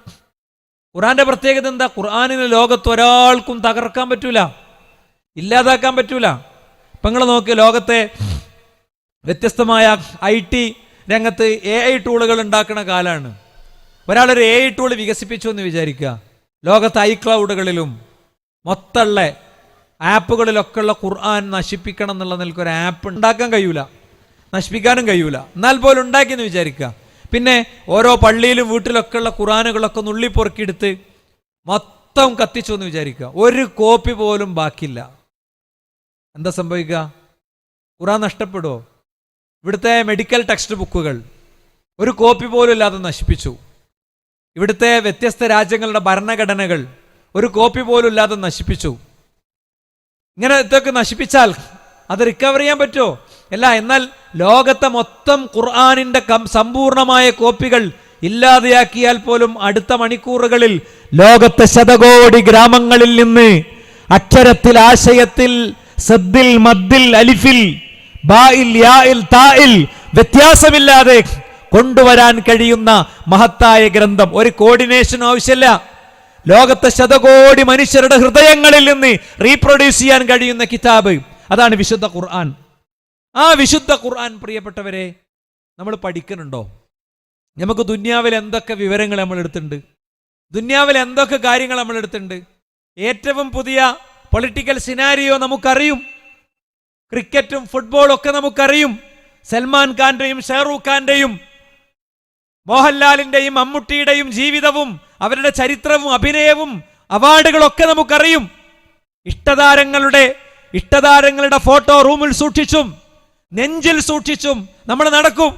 ഖുറാന്റെ പ്രത്യേകത എന്താ? ഖുർആനിനെ ലോകത്ത് ഒരാൾക്കും തകർക്കാൻ പറ്റൂല, ഇല്ലാതാക്കാൻ പറ്റൂല. ഇപ്പം നിങ്ങൾ നോക്കി, ലോകത്തെ വ്യത്യസ്തമായ IT രംഗത്ത് AI ടൂളുകൾ ഉണ്ടാക്കുന്ന കാലമാണ്. ഒരാളൊരു AI ടൂൾ വികസിപ്പിച്ചു എന്ന് വിചാരിക്കുക. ലോകത്ത് iCloudകളിലും മൊത്തമുള്ള ആപ്പുകളിലൊക്കെ ഉള്ള ഖുർആൻ നശിപ്പിക്കണം എന്നുള്ള നിലക്കൊരു ആപ്പ് ഉണ്ടാക്കാൻ കഴിയൂല, നശിപ്പിക്കാനും കഴിയൂല. എന്നാൽ പോലും ഉണ്ടാക്കിയെന്ന് വിചാരിക്കുക. പിന്നെ ഓരോ പള്ളിയിലും വീട്ടിലൊക്കെ ഉള്ള ഖുറാനുകളൊക്കെ നുള്ളിപ്പൊറുക്കിയെടുത്ത് മൊത്തം കത്തിച്ചു എന്ന് വിചാരിക്കുക. ഒരു കോപ്പി പോലും ബാക്കിയില്ല. എന്താ സംഭവിക്കുക? ഖുറാൻ നഷ്ടപ്പെടുമോ? ഇവിടുത്തെ മെഡിക്കൽ ടെക്സ്റ്റ് ബുക്കുകൾ ഒരു കോപ്പി പോലും ഇല്ലാതെ നശിപ്പിച്ചു. ഇവിടുത്തെ വ്യത്യസ്ത രാജ്യങ്ങളുടെ ഭരണഘടനകൾ ഒരു കോപ്പി പോലും ഇല്ലാതെ നശിപ്പിച്ചു. ഇങ്ങനെ ഇതൊക്കെ നശിപ്പിച്ചാൽ അത് റിക്കവർ ചെയ്യാൻ പറ്റുമോ? അല്ല. എന്നാൽ ലോകത്തെ മൊത്തം ഖുർആനിന്റെ സമ്പൂർണമായ കോപ്പികൾ ഇല്ലാതെയാക്കിയാൽ പോലും അടുത്ത മണിക്കൂറുകളിൽ ലോകത്തെ ശതകോടി ഗ്രാമങ്ങളിൽ നിന്ന് അക്ഷരത്തിൽ, ആശയത്തിൽ, സദ്ദിൽ, മദ്ദിൽ, അലിഫിൽ, ബായിൽ, യായിൽ, തായിൽ വ്യത്യാസമില്ലാതെ കൊണ്ടുവരാൻ കഴിയുന്ന മഹത്തായ ഗ്രന്ഥം. ഒരു കോർഡിനേഷൻ ആവശ്യമില്ല. ലോകത്തെ ശതകോടി മനുഷ്യരുടെ ഹൃദയങ്ങളിൽ നിന്ന് റീപ്രൊഡ്യൂസ് ചെയ്യാൻ കഴിയുന്ന കിതാബ്, അതാണ് വിശുദ്ധ ഖുർആൻ. ആ വിശുദ്ധ ഖുർആൻ പ്രിയപ്പെട്ടവരെ നമ്മൾ പഠിക്കുന്നുണ്ടോ? നമുക്ക് ദുന്യാവിൽ എന്തൊക്കെ വിവരങ്ങൾ നമ്മൾ എടുത്തിട്ടുണ്ട്, ദുന്യാവിൽ എന്തൊക്കെ കാര്യങ്ങൾ നമ്മൾ എടുത്തിട്ടുണ്ട്. ഏറ്റവും പുതിയ പൊളിറ്റിക്കൽ സിനാരിയോ നമുക്കറിയും. ക്രിക്കറ്റും ഫുട്ബോളും ഒക്കെ നമുക്കറിയും. സൽമാൻ ഖാന്റെയും ഷാറൂഖ് ഖാന്റെയും മോഹൻലാലിന്റെയും മമ്മൂട്ടിയുടെയും ജീവിതവും അവരുടെ ചരിത്രവും അഭിനയവും അവാർഡുകളൊക്കെ നമുക്കറിയും. ഇഷ്ടതാരങ്ങളുടെ ഫോട്ടോ റൂമിൽ സൂക്ഷിച്ചും നെഞ്ചിൽ സൂക്ഷിച്ചും നമ്മൾ നടക്കും.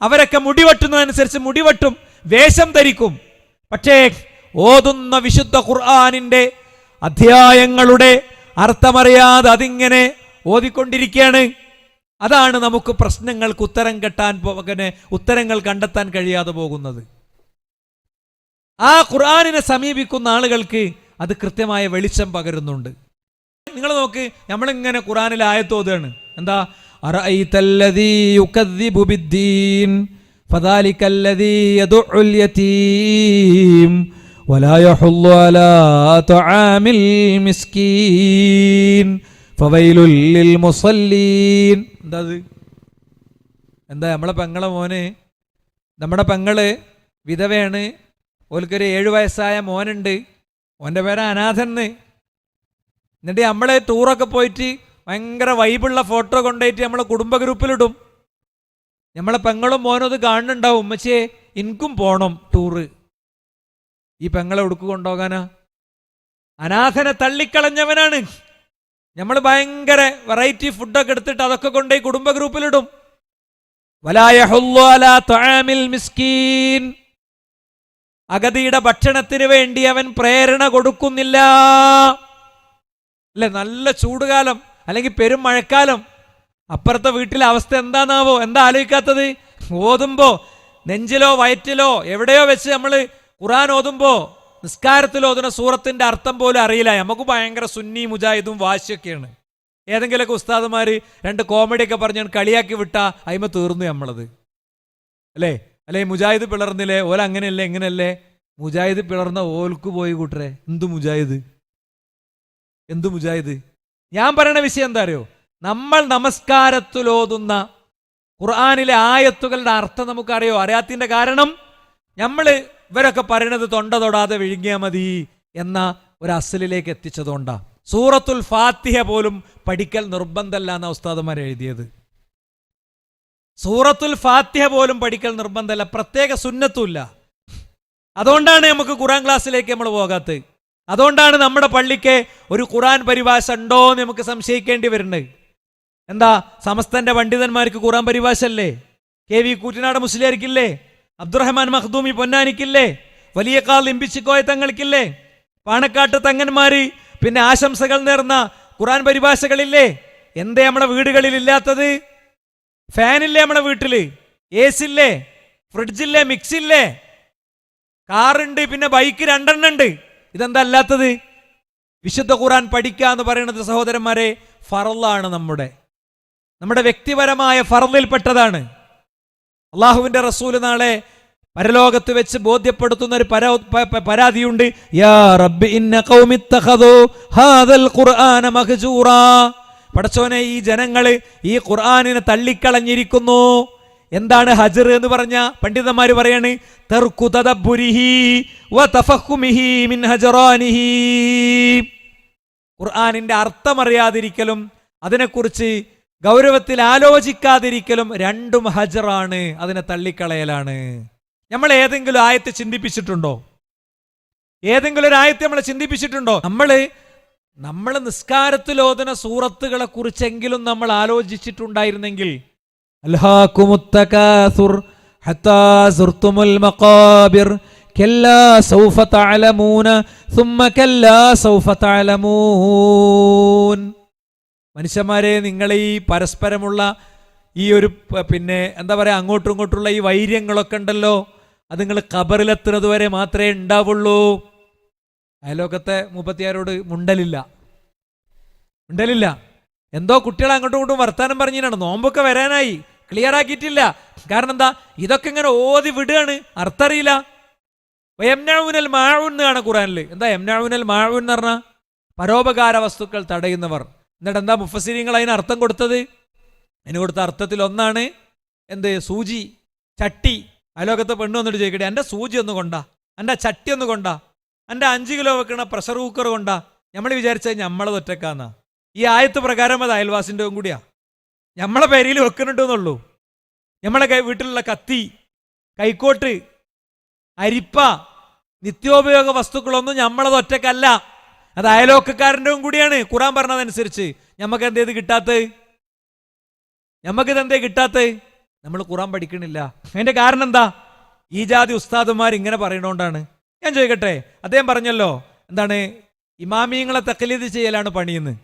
അവരൊക്കെ മുടിവെട്ടുന്നതനുസരിച്ച് മുടിവെട്ടും, വേഷം ധരിക്കും. പക്ഷേ ഓതുന്ന വിശുദ്ധ ഖുർആനിന്റെ അധ്യായങ്ങളുടെ അർത്ഥമറിയാതെ അതിങ്ങനെ ഓതിക്കൊണ്ടിരിക്കുകയാണ്. അതാണ് നമുക്ക് പ്രശ്നങ്ങൾക്ക് ഉത്തരങ്ങൾ കണ്ടെത്താൻ കഴിയാതെ പോകുന്നത്. ആ ഖുർആനിനെ സമീപിക്കുന്ന ആളുകൾക്ക് അത് കൃത്യമായ വെളിച്ചം പകരുന്നുണ്ട്. നിങ്ങൾ നോക്ക്, നമ്മളിങ്ങനെ ഖുർആനിൽ ആയത്ത് ഓതുകയാണ്. എന്താ? അറഅയ്തല്ലദീ യുകദ്ദിബു ബിദ്ദീൻ ഫദാലികല്ലദീ യദുഉൽ യതീം വലാ യഹുല്ലു അലാ തുആമിൽ മിസ്കീൻ ഫവൈലുൽ ലിൽ മുസല്ലീൻ. എന്താ? നമ്മളെ പെങ്ങള് വിധവയാണ്. ഓൽക്കൊരു 7 വയസ്സായ മോനുണ്ട്. ഓൻ്റെ പേര് അനാഥന്ന്. എന്നിട്ട് നമ്മളെ ടൂറൊക്കെ പോയിട്ട് ഭയങ്കര വൈബുള്ള ഫോട്ടോ കൊണ്ടുപോയിട്ട് നമ്മളെ കുടുംബ ഗ്രൂപ്പിലിടും. നമ്മളെ പെങ്ങളും മോനും അത് കാണുന്നുണ്ടാവും. ഉമ്മച്ചിയെ എനിക്കും പോണം ടൂറ്. ഈ പെങ്ങളെ ഉടുക്ക് കൊണ്ടുപോകാനാ? അനാഥനെ തള്ളിക്കളഞ്ഞവനാണ്. നമ്മൾ ഭയങ്കര വെറൈറ്റി ഫുഡൊക്കെ എടുത്തിട്ട് അതൊക്കെ കൊണ്ടുപോയി കുടുംബ ഗ്രൂപ്പിലിടും. വലാ യഹുല്ലു അലാ തുആമിൽ മിസ്കീൻ. അഗതിയുടെ ഭക്ഷണത്തിന് വേണ്ടി അവൻ പ്രേരണ കൊടുക്കുന്നില്ല. അല്ലെ? നല്ല ചൂടുകാലം അല്ലെങ്കിൽ പെരും മഴക്കാലം. അപ്പുറത്തെ വീട്ടിലെ അവസ്ഥ എന്താണാവോ? എന്താ ആലോചിക്കാത്തത്? ഓതുമ്പോ നെഞ്ചിലോ വയറ്റിലോ എവിടെയോ വെച്ച് നമ്മൾ ഖുർആൻ ഓതുമ്പോ നിസ്കാരത്തിൽ ഓതുന്ന സൂറത്തിന്റെ അർത്ഥം പോലും അറിയില്ല. നമുക്ക് ഭയങ്കര സുന്നി മുജാഹിദും വാശിയൊക്കെയാണ്. ഏതെങ്കിലുമൊക്കെ ഉസ്താദുമാർ 2 കോമഡിയൊക്കെ പറഞ്ഞ് കളിയാക്കി വിട്ടാ അയിമ തീർന്നു നമ്മളത്. അല്ലേ മുജാഹിദ് പിളർന്നില്ലേ? ഓല അങ്ങനെയല്ലേ എങ്ങനെയല്ലേ? മുജാഹിദ് പിളർന്ന ഓൽക്ക് പോയി കൂട്ടരെ. എന്തു മുജാഹിദ്? ഞാൻ പറയുന്ന വിഷയം എന്താ അറിയോ? നമ്മൾ നമസ്കാരത്തിലോതുന്ന ഖുർആനിലെ ആയത്തുകളുടെ അർത്ഥം നമുക്കറിയോ? അറിയാത്തതിന്റെ കാരണം ഇവരൊക്കെ പറയണത് തൊണ്ട തൊടാതെ വിഴുങ്ങിയാൽ മതി എന്ന ഒരു അസലിലേക്ക് എത്തിച്ചതുകൊണ്ടാ. സൂറത്തുൽ ഫാത്തിഹ പോലും പഠിക്കൽ നിർബന്ധമല്ല എന്ന ഉസ്താദന്മാർ എഴുതിയത്. സൂറത്തുൽ ഫാത്തിഹ പോലും പഠിക്കൽ നിർബന്ധമല്ല, പ്രത്യേക സുന്നത്തുമില്ല. അതുകൊണ്ടാണ് നമുക്ക് ഖുർആൻ ക്ലാസ്സിലേക്ക് നമ്മൾ പോകാത്തത്. അതുകൊണ്ടാണ് നമ്മുടെ പള്ളിക്ക് ഒരു ഖുർആൻ പരിഭാഷ ഉണ്ടോ എന്ന് നമുക്ക് സംശയിക്കേണ്ടി വരുന്നത്. എന്താ? സമസ്തന്റെ പണ്ഡിതന്മാർക്ക് ഖുർആൻ പരിഭാഷ അല്ലേ? KV കൂറ്റനാട് മുസ്ലിയാർക്കില്ലേ? അബ്ദുറഹ്മാൻ മഖ്ദൂമി പൊന്നാനിക്കില്ലേ? വലിയ കാൽ ഇമ്പിച്ചിക്കോയ തങ്ങൾക്കില്ലേ? പാണക്കാട്ട് തങ്ങന്മാര് പിന്നെ ആശംസകൾ നേർന്ന ഖുർആൻ പരിഭാഷകളില്ലേ? എന്തേ നമ്മുടെ വീടുകളിൽ ഇല്ലാത്തത്? ഫാനില്ലേ നമ്മുടെ വീട്ടില്? AC ഇല്ലേ, ഫ്രിഡ്ജില്ലേ, മിക്സില്ലേ, കാറുണ്ട്, പിന്നെ ബൈക്ക് 2 എണ്ണം ഉണ്ട്. ഇതെന്താ അല്ലാത്തത്? വിശുദ്ധ ഖുർആൻ പഠിക്കുക എന്ന് പറയുന്നത് സഹോദരന്മാരെ ഫർളാണ്, നമ്മുടെ വ്യക്തിപരമായ ഫർളിൽപ്പെട്ടതാണ്. അള്ളാഹുവിന്റെ റസൂല് നാളെ പരലോകത്ത് വെച്ച് ബോധ്യപ്പെടുത്തുന്ന ഒരു പരാതിയുണ്ട്. യാ റബ്ബി ഇന്ന ഖൗമി ഇത്തഖദു ഹാദൽ ഖുർആന മഹ്ജൂറാ. പടച്ചോനെ, ഈ ജനങ്ങള് ഈ ഖുർആനിനെ തള്ളിക്കളഞ്ഞിരിക്കുന്നു. എന്താണ് ഹജ്ർ എന്ന് പറഞ്ഞ പണ്ഡിതന്മാർ പറയാണ്, തർക്കു തദബ്ബുരിഹി വ തഫഹുമിഹി മിൻ ഹജറാനിഹി. ഖുർആനിന്റെ അർത്ഥമറിയാതിരിക്കലും അതിനെക്കുറിച്ച് ഗൗരവത്തിൽ ആലോചിക്കാതിരിക്കലും രണ്ടും ഹജ്റാണ്, അതിനെ തള്ളിക്കളയലാണ്. നമ്മൾ ഏതെങ്കിലും ആയത്ത് ചിന്തിപ്പിച്ചിട്ടുണ്ടോ? ഏതെങ്കിലും ഒരു ആയത്ത് നമ്മളെ ചിന്തിപ്പിച്ചിട്ടുണ്ടോ? നമ്മൾ നിസ്കാരത്തിൽ ഓതുന്ന സൂറത്തുകളെ കുറിച്ചെങ്കിലും നമ്മൾ ആലോചിച്ചിട്ടുണ്ടായിരുന്നെങ്കിൽ, അൽഹാകുമുത്തകാസുർ ഹത്താ സുർതുമുൽ മഖാബിർ കല്ലാ സൗഫ തഅലമൂന സുമ്മ കല്ലാ സൗഫ തഅലമൂൻ. മനുഷ്യന്മാരെ, നിങ്ങൾ ഈ പരസ്പരമുള്ള ഈ ഒരു എന്താ പറയുക, അങ്ങോട്ടും ഇങ്ങോട്ടുള്ള ഈ വൈര്യങ്ങളൊക്കെ ഉണ്ടല്ലോ, അത് നിങ്ങൾ ഖബറിലെത്തുന്നത് വരെ മാത്രമേ ഉണ്ടാവുള്ളൂ. അയലോക്കത്തെ മുപ്പത്തിയാരോട് മുണ്ടലില്ല. എന്തോ കുട്ടികൾ അങ്ങോട്ടും ഇങ്ങോട്ടും വർത്താനം പറഞ്ഞാണ്. നോമ്പൊക്കെ വരാനായി, ക്ലിയർ ആക്കിയിട്ടില്ല. കാരണം എന്താ, ഇതൊക്കെ ഇങ്ങനെ ഓതി വിടുകയാണ്, അർത്ഥറിയില്ല. യംനഊനൽ മാഊൻ എന്നാണ് ഖുർആനിൽ. എന്താ യംനഊനൽ മാഊൻ എന്ന് പറഞ്ഞാൽ? പരോപകാര വസ്തുക്കൾ തടയുന്നവർ. എന്നിട്ട് എന്താ മുഫസ്സിരീങ്ങൾ അതിന് അർത്ഥം കൊടുത്തത്? അതിന് കൊടുത്ത അർത്ഥത്തിൽ ഒന്നാണ് എന്ത്? സൂചി, ചട്ടി. അയലോകത്തെ പെണ്ണ് വന്നിട്ട് ചോദിക്കട്ടെ, എൻ്റെ സൂചി ഒന്ന് കൊണ്ടാ, എൻ്റെ ചട്ടി ഒന്ന് കൊണ്ടാ, എൻ്റെ 5 കിലോ വെക്കണ പ്രഷർ കുക്കർ കൊണ്ടാ. നമ്മൾ വിചാരിച്ചത് നമ്മളെ ഒറ്റക്കാന്നാ. ഈ ആയത്ത് പ്രകാരം അത് അയൽവാസിൻ്റെ കൂടിയാ. നമ്മളെ പേരിൽ വെക്കുന്നുണ്ടെന്നുള്ളൂ. നമ്മളെ വീട്ടിലുള്ള കത്തി, കൈക്കോട്ട്, അരിപ്പ, നിത്യോപയോഗ വസ്തുക്കളൊന്നും നമ്മളത് ഒറ്റക്കല്ല, അത് അയലോക്കക്കാരൻ്റെ കൂടിയാണ്. ഖുർആൻ പറഞ്ഞതനുസരിച്ച് നമുക്കെന്തേത് കിട്ടാത്തത്? നമുക്കിതെന്തേ കിട്ടാത്തത്? നമ്മൾ ഖുർആൻ പഠിക്കണില്ല. അതിന്റെ കാരണം എന്താ? ഈ ജാതി ഉസ്താദുമാർ ഇങ്ങനെ പറയണോണ്ടാണ്. ഞാൻ ചോദിക്കട്ടെ, അദ്ദേഹം പറഞ്ഞല്ലോ എന്താണ്, ഇമാമിയങ്ങളെ തഖ്ലീദ് ചെയ്യലാണ് പണിയെന്ന്.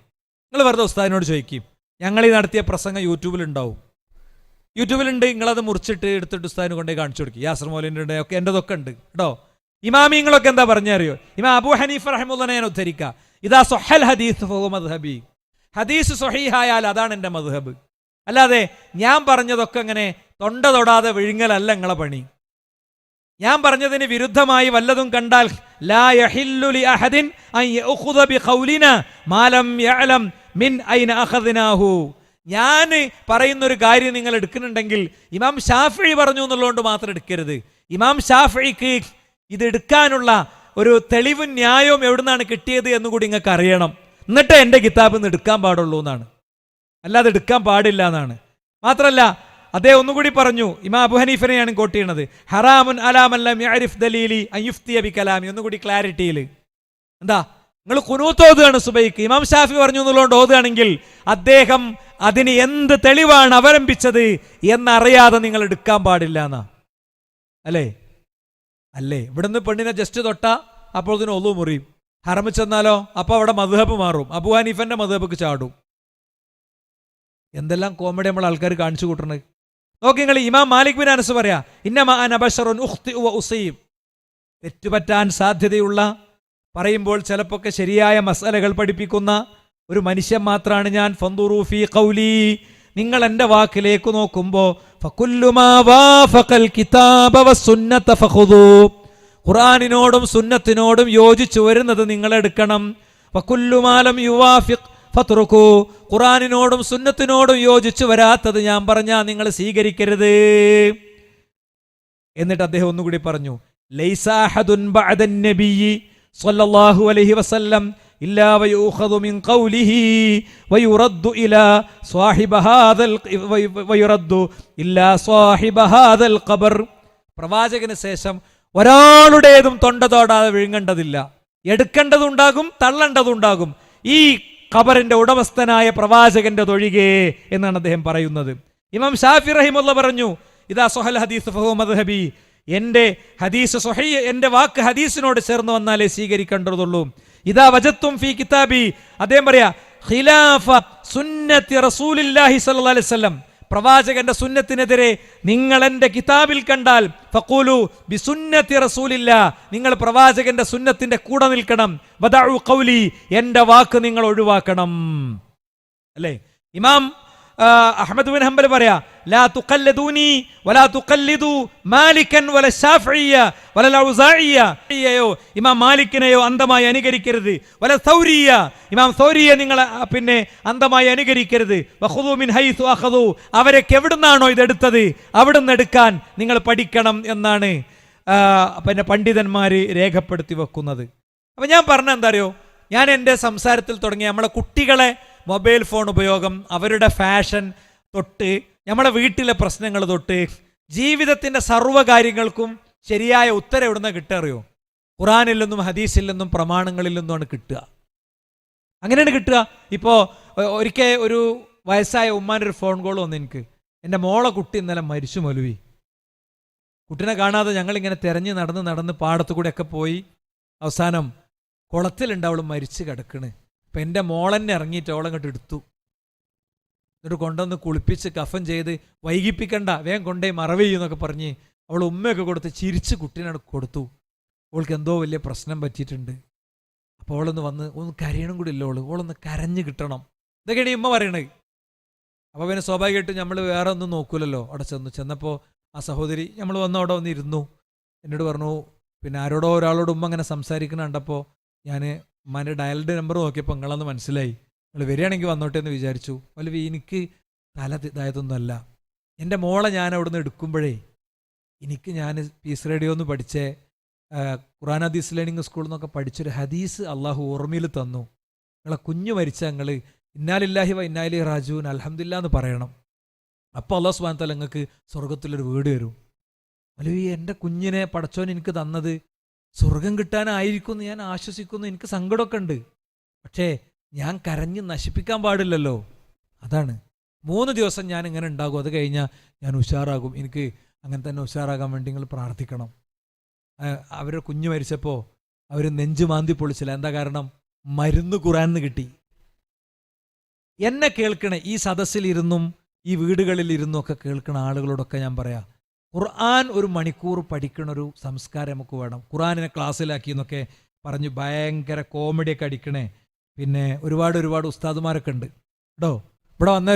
നിങ്ങൾ വെറുതെ ഉസ്താദിനോട് ചോദിക്കും. ഞങ്ങൾ ഈ നടത്തിയ പ്രസംഗം യൂട്യൂബിലുണ്ടാവും. യൂട്യൂബിലുണ്ട്. നിങ്ങളത് മുറിച്ചിട്ട് എടുത്തിട്ട് ഉസ്താദിന് കൊണ്ടേ കാണിച്ചു കൊടുക്കും. യാസർ മൗലവിൻ്റെ ഒക്കെ എൻ്റെതൊക്കെ ഉണ്ട് കേട്ടോ. ഇമാമിങ്ങളൊക്കെ എന്താ പറഞ്ഞറിയോ? ഇമാം അബൂ ഹനീഫ റഹിമഹുല്ലാഹ് ഞാൻ ഉദ്ധരിക്കുക, ഇദാ സ്വഹൽ ഹദീസ് ഫഹുവ മദ്ഹബി. ഹദീസ് സ്വഹീഹായാൽ അതാണ് എൻ്റെ മദ്ഹബ്. അല്ലാതെ ഞാൻ പറഞ്ഞതൊക്കെ അങ്ങനെ തൊണ്ട തൊടാതെ വിഴുങ്ങലല്ല നിങ്ങളെ പണി. ഞാൻ പറഞ്ഞതിന് വിരുദ്ധമായി വല്ലതും കണ്ടാൽ ലാ യഹില്ലു ലി അഹദിൻ അൻ യഖുദ ബിഖൗലിനാ മാ ലം യഅലം മിൻ ഐന അഖദ്നാഹു. ഞാൻ പറയുന്നൊരു കാര്യം നിങ്ങൾ എടുക്കുന്നുണ്ടെങ്കിൽ ഇമാം ഷാഫിഈ പറഞ്ഞു എന്നുള്ളതുകൊണ്ട് മാത്രം എടുക്കരുത്. ഇമാം ഷാഫിഈക്ക് ഇത് എടുക്കാനുള്ള ഒരു തെളിവും ന്യായവും എവിടുന്നാണ് കിട്ടിയത് എന്നുകൂടി നിങ്ങൾക്ക് അറിയണം. എന്നിട്ട് എൻ്റെ കിതാബിൽ നിന്ന് എടുക്കാൻ പാടുള്ളൂ എന്നാണ്, അല്ലാതെ എടുക്കാൻ പാടില്ല എന്നാണ്. മാത്രമല്ല അദ്ദേഹം ഒന്നുകൂടി പറഞ്ഞു, ഇമാം അബൂ ഹനീഫനെയാണ് കോട്ട് ചെയ്യുന്നത്, ഹറാമുൻ അലാ മൻ ലം യഅരിഫ് ദലീലി അൻ യുഫ്തിയ ബികലാമി. ഒന്നുകൂടി ക്ലാരിറ്റിയിൽ എന്താ, നിങ്ങൾ ഖുനൂത്ത് ഓതുകയാണ് സുബൈക്ക്, ഇമാം ഷാഫി പറഞ്ഞു എന്നുള്ളതുകൊണ്ട് ഓതുകയാണെങ്കിൽ അദ്ദേഹം അതിന് എന്ത് തെളിവാണ് അവലംബിച്ചത് എന്നറിയാതെ നിങ്ങൾ എടുക്കാൻ പാടില്ല എന്നാ. അല്ലേ? ഇവിടുന്ന് പെണ്ണിനെ ജസ്റ്റ് തൊട്ടാ അപ്പോൾ ഇതിന് ഒളു മുറിയും. ഹറമി ചെന്നാലോ അപ്പോൾ അവിടെ മദ്ഹബ് മാറും, അബൂ ഹനീഫന്റെ മദ്ഹബിക്ക് ചാടും. എന്തെല്ലാം കോമഡി നമ്മൾ ആൾക്കാർ കാണിച്ചു കൂട്ടണത് നോക്കി. നിങ്ങൾ ഇമാം മാലിക് ബിൻ അനസ് പറയാ, ഇന്നമാ അന ബശറുൻ ഉഖ്തിഉ വ ഉസീബ്. തെറ്റുപറ്റാൻ സാധ്യതയുള്ള, പറയുമ്പോൾ ചിലപ്പോൾ ശരിയായ മസലകൾ പഠിപ്പിക്കുന്ന ഒരു മനുഷ്യൻ മാത്രമാണ് ഞാൻ. ഫൻദുറൂ ഫീ ഖൗലി, നിങ്ങൾ എൻ്റെ വാക്കിലേക്ക് നോക്കുമ്പോൾ ഫകുല്ലു മാ വാഫഖൽ കിതാബ വസ്സുന്നത ഫഖുദൂ, ഖുർആനിനോടും സുന്നത്തിനോടും യോജിച്ചു വരുന്നത് നിങ്ങൾ എടുക്കണം. ഫകുല്ലു മാ ലം യുവാഫിഖ് ഫത്റുകൂ, ഖുർആനിനോടും സുന്നത്തിനോടും യോജിച്ചു വരാത്തത് ഞാൻ പറഞ്ഞാൽ നിങ്ങൾ സ്വീകരിക്കരുത്. എന്നിട്ട് അദ്ദേഹം ഒന്നുകൂടി പറഞ്ഞു, ലൈസാ അഹദുൻ ബഅദൻ നബിയ്യി സ്വല്ലല്ലാഹു അലൈഹി വസല്ലം ഇല്ലാ വയുഖദു മിൻ ഖൗലിഹി വയുറദ്ദു ഇലാ സ്വാഹിബ ഹാദൽ ഖബർ. പ്രവാചകന് ശേഷം ഒരാളുടേതും തൊണ്ട തോടാതെ വിഴുങ്ങേണ്ടതില്ല. എടുക്കേണ്ടതുണ്ടാകും, തള്ളേണ്ടതുണ്ടാകും. ഈ ഖബറിന്റെ ഉടമസ്ഥനായ പ്രവാചകന്റെ തൊഴികെ എന്നാണ് അദ്ദേഹം പറയുന്നത്. ഇമാം ഷാഫി റഹിമഹുല്ലാഹ് പറഞ്ഞു, ഇദാ സ്വഹൽ ഹദീസ് ഫഹുവ മദ്ഹബി, എൻ്റെ ഹദീസ് സ്വഹീഹ്, എൻ്റെ വാക്ക് ഹദീസിനോട് ചേർന്ന് വന്നാലേ സ്വീകരിക്കേണ്ടതുള്ളൂ. ഇദാ വജത്തും ഫീ കിതാബി, അദ്ദേഹം പറയാ ഖിലാഫ സുന്നത്തി റസൂലില്ലാഹി സ്വല്ലല്ലാഹി അലൈഹി വസല്ലം, പ്രവാചകന്റെ സുന്നത്തിനെതിരെ നിങ്ങൾ എൻ്റെ കിതാബിൽ കണ്ടാൽ ഫഖൂലു ബിസുന്നത്തി റസൂലില്ല, നിങ്ങൾ പ്രവാചകന്റെ സുന്നത്തിന്റെ കൂടെ നിൽക്കണം. വദഉ ഖൗലി, എൻ്റെ വാക്ക് നിങ്ങൾ ഒഴിവാക്കണം. അല്ലേ? ഇമാം അഹ്മദ് ബിൻ ഹംബൽ പറയാ, ലാ തുഖല്ലദൂനി വലാ തുഖല്ലിദു മാലികൻ വല ശാഫിഇയ്യ വല ഔസാഇയ്യ, ഇമാം മാലിക്കിനെയോ അന്ധമായി അനുകരിക്കരുത്. വല സൗരിയ്യ, ഇമാം സൗരിയെ നിങ്ങൾ അന്ധമായി അനുകരിക്കരുത്. വഖുദു മിൻ ഹൈസു അഖദു, അവരൊക്കെ എവിടുന്നാണോ ഇതെടുത്തത് അവിടുന്ന് എടുക്കാൻ നിങ്ങൾ പഠിക്കണം എന്നാണ് പണ്ഡിതന്മാര് രേഖപ്പെടുത്തി വെക്കുന്നത്. അപ്പൊ ഞാൻ പറഞ്ഞ എന്താ അറിയോ, ഞാൻ എൻ്റെ സംസാരത്തിൽ തുടങ്ങിയ നമ്മളെ കുട്ടികളെ മൊബൈൽ ഫോൺ ഉപയോഗം, അവരുടെ ഫാഷൻ തൊട്ട് നമ്മുടെ വീട്ടിലെ പ്രശ്നങ്ങൾ തൊട്ട് ജീവിതത്തിൻ്റെ സർവ്വകാര്യങ്ങൾക്കും ശരിയായ ഉത്തരം എവിടുന്ന കിട്ടുക അറിയോ? ഖുറാനിൽ നിന്നും ഹദീസിൽ നിന്നും പ്രമാണങ്ങളിൽ നിന്നുമാണ് കിട്ടുക. അങ്ങനെയാണ് കിട്ടുക. ഇപ്പോൾ ഒരിക്കൽ ഒരു വയസ്സായ ഉമ്മാൻ്റെ ഒരു ഫോൺ കോൾ വന്നു എനിക്ക്, എൻ്റെ മോളെ കുട്ടി ഇന്നലെ മരിച്ചു മൊലുവി. കുട്ടീനെ കാണാതെ ഞങ്ങളിങ്ങനെ തിരഞ്ഞ് നടന്ന് പാടത്തു കൂടെയൊക്കെ പോയി അവസാനം കുളത്തിലുണ്ടാവളും മരിച്ചു കിടക്കണ്. അപ്പം എൻ്റെ മോളെന്നെ ഇറങ്ങിയിട്ട് അവളങ്ങോട്ട് എടുത്തു. എന്നിട്ട് കൊണ്ടുവന്ന് കുളിപ്പിച്ച് കഫൻ ചെയ്ത് വൈകിപ്പിക്കണ്ട, വേഗം കൊണ്ടേ മറവ് ചെയ്യുന്നൊക്കെ പറഞ്ഞ് അവൾ ഉമ്മയൊക്കെ കൊടുത്ത് ചിരിച്ച് കുട്ടീനെ കൊടുത്തു. അവൾക്ക് എന്തോ വലിയ പ്രശ്നം പറ്റിയിട്ടുണ്ട്. അപ്പോൾ അവളൊന്ന് വന്ന് ഒന്ന് കരയണം കൂടി ഇല്ല, ഓളൊന്ന് കരഞ്ഞ് കിട്ടണം, ഇതൊക്കെയാണ് ഈ ഉമ്മ പറയണത്. അപ്പോൾ പിന്നെ സ്വാഭാവികമായിട്ടും നമ്മൾ വേറെ ഒന്നും നോക്കൂലല്ലോ. അവിടെ ചെന്നപ്പോൾ ആ സഹോദരി നമ്മൾ വന്ന് അവിടെ വന്ന് ഇരുന്നു. എന്നോട് പറഞ്ഞു, പിന്നെ ആരോടോ ഒരാളോട് ഉമ്മ അങ്ങനെ സംസാരിക്കണ കണ്ടപ്പോൾ ഞാൻ ഉമ്മാൻ്റെ ഡയൽഡ് നമ്പർ നോക്കിയപ്പോൾ നിങ്ങളന്ന് മനസ്സിലായി, നിങ്ങൾ വരികയാണെങ്കിൽ വന്നോട്ടെ എന്ന് വിചാരിച്ചു. അല്ലെങ്കിൽ എനിക്ക് തല ഇതായതൊന്നുമല്ല. എൻ്റെ മോളെ ഞാൻ അവിടുന്ന് എടുക്കുമ്പോഴേ ഞാൻ പീസ് റേഡിയോ എന്ന് പഠിച്ചേ ഖുർആൻ ഹദീസ് ലേണിംഗ് സ്കൂളിൽ നിന്നൊക്കെ പഠിച്ചൊരു ഹദീസ് അള്ളാഹു ഓർമ്മയിൽ തന്നു. നിങ്ങളെ കുഞ്ഞ് മരിച്ച നിങ്ങൾ ഇന്നാലില്ലാഹി വ ഇന്നാ ഇലൈഹി റാജിഊൻ അൽഹംദുലില്ലാ എന്ന് പറയണം. അപ്പോൾ അള്ളാഹു സുബ്ഹാനഹു വ തആല നിങ്ങൾക്ക് സ്വർഗത്തിലൊരു വീട് തരും. അല്ലെങ്കിൽ എൻ്റെ കുഞ്ഞിനെ പടച്ചോൻ എനിക്ക് തന്നത് സ്വർഗം കിട്ടാനായിരിക്കുമെന്ന് ഞാൻ ആശ്വസിക്കുന്നു. എനിക്ക് സങ്കടമൊക്കെ ഉണ്ട്, പക്ഷേ ഞാൻ കരഞ്ഞ് നശിപ്പിക്കാൻ പാടില്ലല്ലോ. അതാണ് 3 ദിവസം ഞാൻ ഇങ്ങനെ ഉണ്ടാകും, അത് കഴിഞ്ഞാൽ ഞാൻ ഉഷാറാകും. എനിക്ക് അങ്ങനെ തന്നെ ഉഷാറാകാൻ വേണ്ടി നിങ്ങൾ പ്രാർത്ഥിക്കണം. അവരുടെ കുഞ്ഞ് മരിച്ചപ്പോൾ അവർ നെഞ്ചു മാന്തി പൊളിച്ചില്ല. എന്താ കാരണം? മരുന്ന് ഖുർആനിൽ കിട്ടി. എന്നെ കേൾക്കണേ ഈ സദസ്സിലിരുന്നും ഈ വീടുകളിലിരുന്നും ഒക്കെ കേൾക്കുന്ന ആളുകളോടൊക്കെ ഞാൻ പറയാം, ഖുർആൻ 1 മണിക്കൂർ പഠിക്കണ ഒരു സംസ്കാരം നമുക്ക് വേണം. ഖുർആനിനെ ക്ലാസ്സിലാക്കി എന്നൊക്കെ പറഞ്ഞ് ഭയങ്കര കോമഡിയൊക്കെ അടിക്കണേ. പിന്നെ ഒരുപാട് ഉസ്താദുമാരൊക്കെ ഉണ്ട് കേട്ടോ. ഇവിടെ വന്ന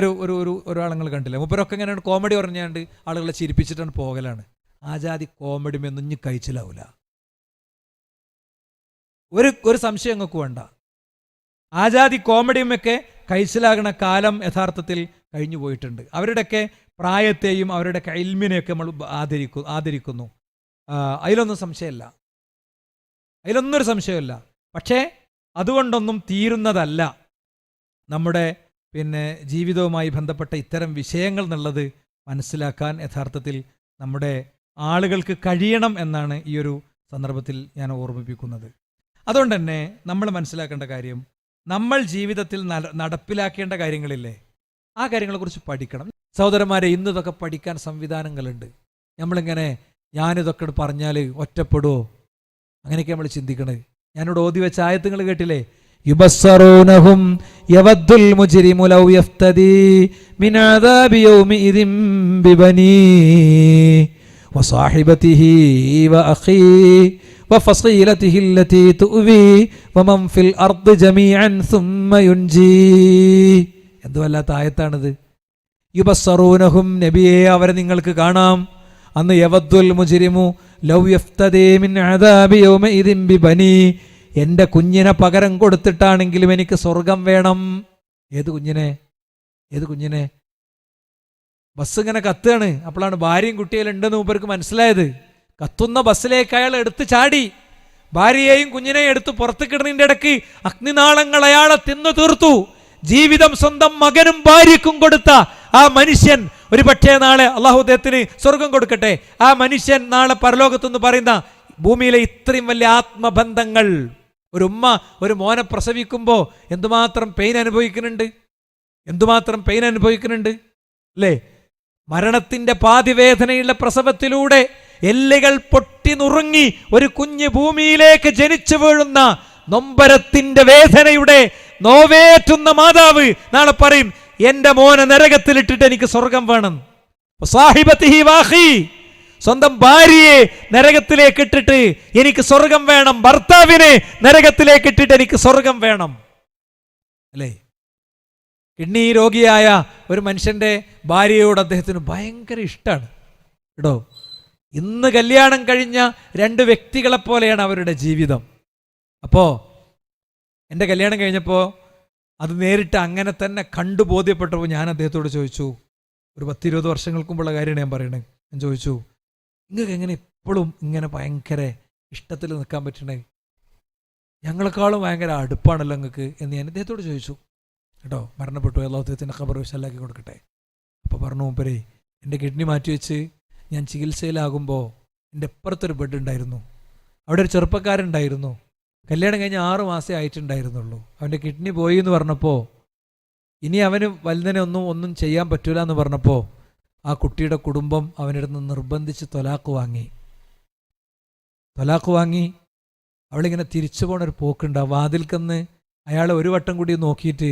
ഒരാളങ്ങൾ കണ്ടില്ലേ, മൂപ്പരൊക്കെ ഇങ്ങനെ കോമഡി പറഞ്ഞാണ്ട് ആളുകളെ ചിരിപ്പിച്ചിട്ടാണ് പോകലാണ്. ആ ജാതി കോമഡി ഒന്നും ഇനി കഴിച്ചിലാവൂല. ഒരു സംശയം നിങ്ങൾക്ക് വേണ്ട. ആ ജാതി കോമഡിയുമൊക്കെ കഴിച്ചിലാകണ കാലം യഥാർത്ഥത്തിൽ കഴിഞ്ഞു പോയിട്ടുണ്ട്. അവരുടെയൊക്കെ പ്രായത്തെയും അവരുടെയൊക്കെ ഇൽമിനെയൊക്കെ നമ്മൾ ആദരിക്കുന്നു. അതിലൊന്നും സംശയമല്ല, അതിലൊന്നും ഒരു സംശയമില്ല. പക്ഷേ അതുകൊണ്ടൊന്നും തീരുന്നതല്ല നമ്മുടെ ജീവിതവുമായി ബന്ധപ്പെട്ട ഇത്തരം വിഷയങ്ങൾ എന്നുള്ളത് മനസ്സിലാക്കാൻ യഥാർത്ഥത്തിൽ നമ്മുടെ ആളുകൾക്ക് കഴിയണം എന്നാണ് ഈ ഒരു സന്ദർഭത്തിൽ ഞാൻ ഓർമ്മിപ്പിക്കുന്നത്. അതുകൊണ്ട് തന്നെ നമ്മൾ മനസ്സിലാക്കേണ്ട കാര്യം, നമ്മൾ ജീവിതത്തിൽ നടപ്പിലാക്കേണ്ട കാര്യങ്ങളില്ലേ, ആ കാര്യങ്ങളെക്കുറിച്ച് പഠിക്കണം. സഹോദരന്മാരെ, ഇന്ന് ഇതൊക്കെ പഠിക്കാൻ സംവിധാനങ്ങളുണ്ട്. നമ്മളിങ്ങനെ ഞാനിതൊക്കെ പറഞ്ഞാൽ ഒറ്റപ്പെടുമോ, അങ്ങനെയൊക്കെ നമ്മൾ ചിന്തിക്കണേ. ഞാനിവിടെ ഓതി വെച്ച ആയത്തുകൾ കേട്ടില്ലേ? യുബസ്സറൂനഹും യവദ്ദുൽ മുജ്രിമു ലൗ യഫ്തദി മിൻ അദാബി യൗമിഇദിൻ ബിബനി വസാഹിബതിഹി വഅഖി വഫസീലതിഹി അല്ലതി തുവി വമൻ ഫിൽ അർദി ജമീഅൻ സുമ്മ യുൻജി. എന്ത് വല്ലാത്ത ആയത്താണിത്. യുബസ്സറൂനഹും, നബിയെ അവരെ നിങ്ങൾക്ക് കാണാം. അന്ന് യവദ്ദുൽ മുജ്രിമു ലൗ യഫ്തദി മിൻ അദാബി യൗമിഇദിൻ ബിബനി, എൻ്റെ കുഞ്ഞിനെ പകരം കൊടുത്തിട്ടാണെങ്കിലും എനിക്ക് സ്വർഗം വേണം. ഏത് കുഞ്ഞിനെ? ബസ് ഇങ്ങനെ കത്തുകയാണ്. അപ്പോഴാണ് ഭാര്യയും കുട്ടികളുണ്ടെന്ന് മൂപ്പർക്ക് മനസ്സിലായത്. കത്തുന്ന ബസ്സിലേക്ക് അയാൾ എടുത്ത് ചാടി. ഭാര്യയെയും കുഞ്ഞിനെയും എടുത്ത് പുറത്ത് കിടന്നതിൻ്റെ ഇടയ്ക്ക് അഗ്നിനാളങ്ങൾ അയാളെ തിന്നു തീർത്തു. ജീവിതം സ്വന്തം മകനും ഭാര്യക്കും കൊടുത്ത ആ മനുഷ്യൻ ഒരു പക്ഷേ നാളെ അള്ളാഹു അദ്ദേഹത്തിന് സ്വർഗം കൊടുക്കട്ടെ. ആ മനുഷ്യൻ നാളെ പരലോകത്തെന്ന് പറയുന്ന ഭൂമിയിലെ ഇത്രയും വലിയ ആത്മബന്ധങ്ങൾ, ഒരു ഉമ്മ ഒരു മോനെ പ്രസവിക്കുമ്പോൾ എന്തുമാത്രം പെയിൻ അനുഭവിക്കുന്നുണ്ട് അല്ലേ? മരണത്തിന്റെ പാതിവേദനയുള്ള പ്രസവത്തിലൂടെ എല്ലുകൾ പൊട്ടി നുറുങ്ങി ഒരു കുഞ്ഞ് ഭൂമിയിലേക്ക് ജനിച്ചു വീഴുന്ന നൊമ്പരത്തിന്റെ വേദനയുടെ നോവേറ്റുന്ന മാതാവ് നാളെ പറയും, എന്റെ മോനെ നരകത്തിലിട്ടിട്ട് എനിക്ക് സ്വർഗം വേണം. സാഹിബത്തിഹി വാഖി, സ്വന്തം ഭാര്യയെ നരകത്തിലേക്ക് ഇട്ടിട്ട് എനിക്ക് സ്വർഗം വേണം, ഭർത്താവിനെ നരകത്തിലേക്ക് ഇട്ടിട്ട് എനിക്ക് സ്വർഗം വേണം. അല്ലേ? കിഡ്നി രോഗിയായ ഒരു മനുഷ്യന്റെ ഭാര്യയോട് അദ്ദേഹത്തിന് ഭയങ്കര ഇഷ്ടമാണ് കേട്ടോ. ഇന്ന് കല്യാണം കഴിഞ്ഞ രണ്ട് വ്യക്തികളെ പോലെയാണ് അവരുടെ ജീവിതം. അപ്പോൾ എൻ്റെ കല്യാണം കഴിഞ്ഞപ്പോൾ അത് നേരിട്ട് അങ്ങനെ തന്നെ കണ്ടു ബോധ്യപ്പെട്ടപ്പോൾ ഞാൻ അദ്ദേഹത്തോട് ചോദിച്ചു, ഒരു 10-20 വർഷങ്ങൾക്ക് മുമ്പുള്ള കാര്യമാണ് ഞാൻ പറയണേ. ഞാൻ ചോദിച്ചു, നിങ്ങൾക്ക് എങ്ങനെ ഇപ്പോഴും ഇങ്ങനെ ഭയങ്കര ഇഷ്ടത്തിൽ നിൽക്കാൻ പറ്റണേ? ഞങ്ങളെക്കാളും ഭയങ്കര അടുപ്പാണല്ലോ നിങ്ങൾക്ക് എന്ന് ഞാൻ അദ്ദേഹത്തോട് ചോദിച്ചു കേട്ടോ. മരണപ്പെട്ടു, അല്ലാഹു അദ്ദേഹത്തിൻ്റെ ഖബർ വിശാലാക്കി കൊടുക്കട്ടെ. അപ്പോൾ പറഞ്ഞു മൂപ്പരെ, എൻ്റെ കിഡ്നി മാറ്റിവെച്ച് ഞാൻ ചികിത്സയിലാകുമ്പോൾ എൻ്റെ അപ്പുറത്തൊരു ബെഡ് ഉണ്ടായിരുന്നു. അവിടെ ഒരു ചെറുപ്പക്കാരുണ്ടായിരുന്നു. കല്യാണം കഴിഞ്ഞ് 6 മാസമേ ആയിട്ടുണ്ടായിരുന്നുള്ളൂ. അവൻ്റെ കിഡ്നി പോയി എന്ന് പറഞ്ഞപ്പോൾ, ഇനി അവന് വലുതിനെ ഒന്നും ചെയ്യാൻ പറ്റൂല എന്ന് പറഞ്ഞപ്പോൾ ആ കുട്ടിയുടെ കുടുംബം അവൻ്റെ അടുത്ത് നിർബന്ധിച്ച് തൊലാക്ക് വാങ്ങി. അവളിങ്ങനെ തിരിച്ചു പോണൊരു പോക്കുണ്ട്. ആ വാതിൽക്കന്ന് അയാൾ ഒരു വട്ടം കൂടി നോക്കിയിട്ട്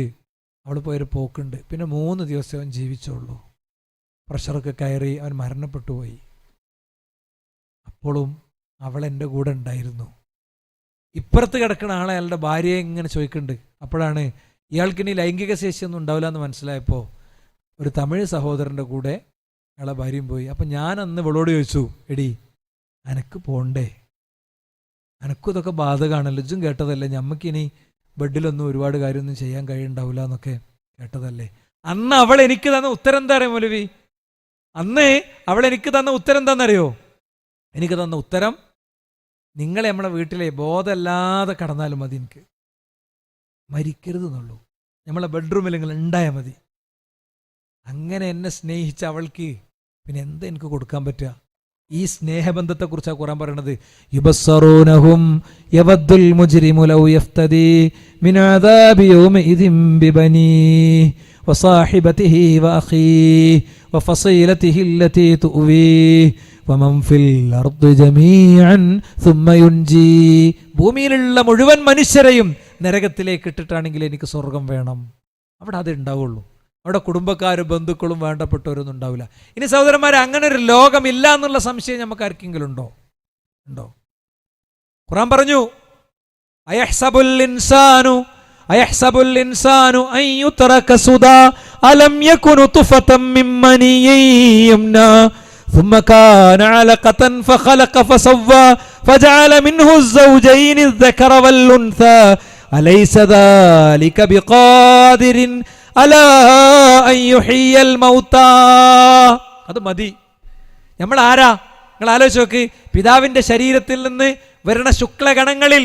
അവൾ പോയൊരു പോക്കുണ്ട്. പിന്നെ 3 ദിവസം അവൻ ജീവിച്ചുള്ളൂ. പ്രഷറൊക്കെ കയറി അവൻ മരണപ്പെട്ടു പോയി. അപ്പോഴും അവൾ എൻ്റെ കൂടെ ഉണ്ടായിരുന്നു. ഇപ്പുറത്ത് കിടക്കുന്ന ആളെ അയാളുടെ ഭാര്യയെ ഇങ്ങനെ ചോദിക്കുന്നുണ്ട്. അപ്പോഴാണ് ഇയാൾക്കിനി ലൈംഗിക ശേഷിയൊന്നും ഉണ്ടാവില്ല എന്ന് മനസ്സിലായപ്പോൾ ഒരു തമിഴ് സഹോദരൻ്റെ കൂടെ അയാളെ ഭാര്യയും പോയി. അപ്പം ഞാൻ അന്ന് ഇവളോട് ചോദിച്ചു, എടി അനക്ക് പോണ്ടേ? അനക്കും ഇതൊക്കെ ബാധകമാണല്ലോ, ഇജ്ജും കേട്ടതല്ലേ, ഞമ്മക്കിനി ബെഡിലൊന്നും ഒരുപാട് കാര്യമൊന്നും ചെയ്യാൻ കഴിയുണ്ടാവില്ല എന്നൊക്കെ കേട്ടതല്ലേ. അന്ന് അവൾ എനിക്ക് തന്ന ഉത്തരം എന്താ അറിയോ മൗലവി? അന്ന് അവൾ എനിക്ക് തന്ന ഉത്തരം എന്താണെന്നറിയോ? എനിക്ക് തന്ന ഉത്തരം, നിങ്ങളെ നമ്മളെ വീട്ടിലെ ബോധമല്ലാതെ കടന്നാലും മതി, എനിക്ക് മരിക്കരുതെന്നുള്ളൂ, നമ്മളെ ബെഡ്റൂമിൽ നിങ്ങൾ ഉണ്ടായാൽ മതി. അങ്ങനെ എന്നെ സ്നേഹിച്ച അവൾക്ക് പിന്നെ എന്താ എനിക്ക് കൊടുക്കാൻ പറ്റുക? ഈ സ്നേഹബന്ധത്തെക്കുറിച്ചാണ് ഖുർആൻ പറയണത്. യുബസ്സറൂനഹും യവദ്ദുൽ മുജ്രിമു ലൗ യഫ്തദി മിൻ അദാബി യൗമഇദിൻ ബിബനി വസാഹിബതിഹി വഅഖീഹി വഫസീലതിഹി അല്ലതി തുവി വമൻ ഫിൽ അർദി ജമീഅൻ സുമ്മ യുൻജി. ഭൂമിയിലുള്ള മുഴുവൻ മനുഷ്യരെയും നരകത്തിലേക്ക് ഇട്ടിട്ടാണെങ്കിൽ എനിക്ക് സ്വർഗം വേണം. അവിടെ അത് ഉണ്ടാവുള്ളൂ. അവിടെ കുടുംബക്കാരും ബന്ധുക്കളും വേണ്ടപ്പെട്ടവരൊന്നും ഉണ്ടാവില്ല. ഇനി സഹോദരന്മാരെ, അങ്ങനെ ഒരു ലോകമില്ല എന്നുള്ള സംശയം നമുക്ക് ആർക്കെങ്കിലും ഉണ്ടോ? ഖുർആൻ പറഞ്ഞു, അയഹ്സബുൽ ഇൻസാനു അൻ യുത്രക സുദാ അലം യകുനു തുഫതൻ മിൻ മനിയ്യിൻ യുംനാ ثم كان علقة فخلق فسوى فجعل منه الزوجين الذكر والأنثى أليس ذلك بقادر على أن يحيي الموتى. അത് മതി. നമ്മൾ ആരാ? നിങ്ങൾ ആലോചിച്ച് നോക്ക്. പിതാവിൻ്റെ ശരീരത്തിൽ നിന്ന് വരുന്ന ശുക്ലഗണങ്ങളിൽ,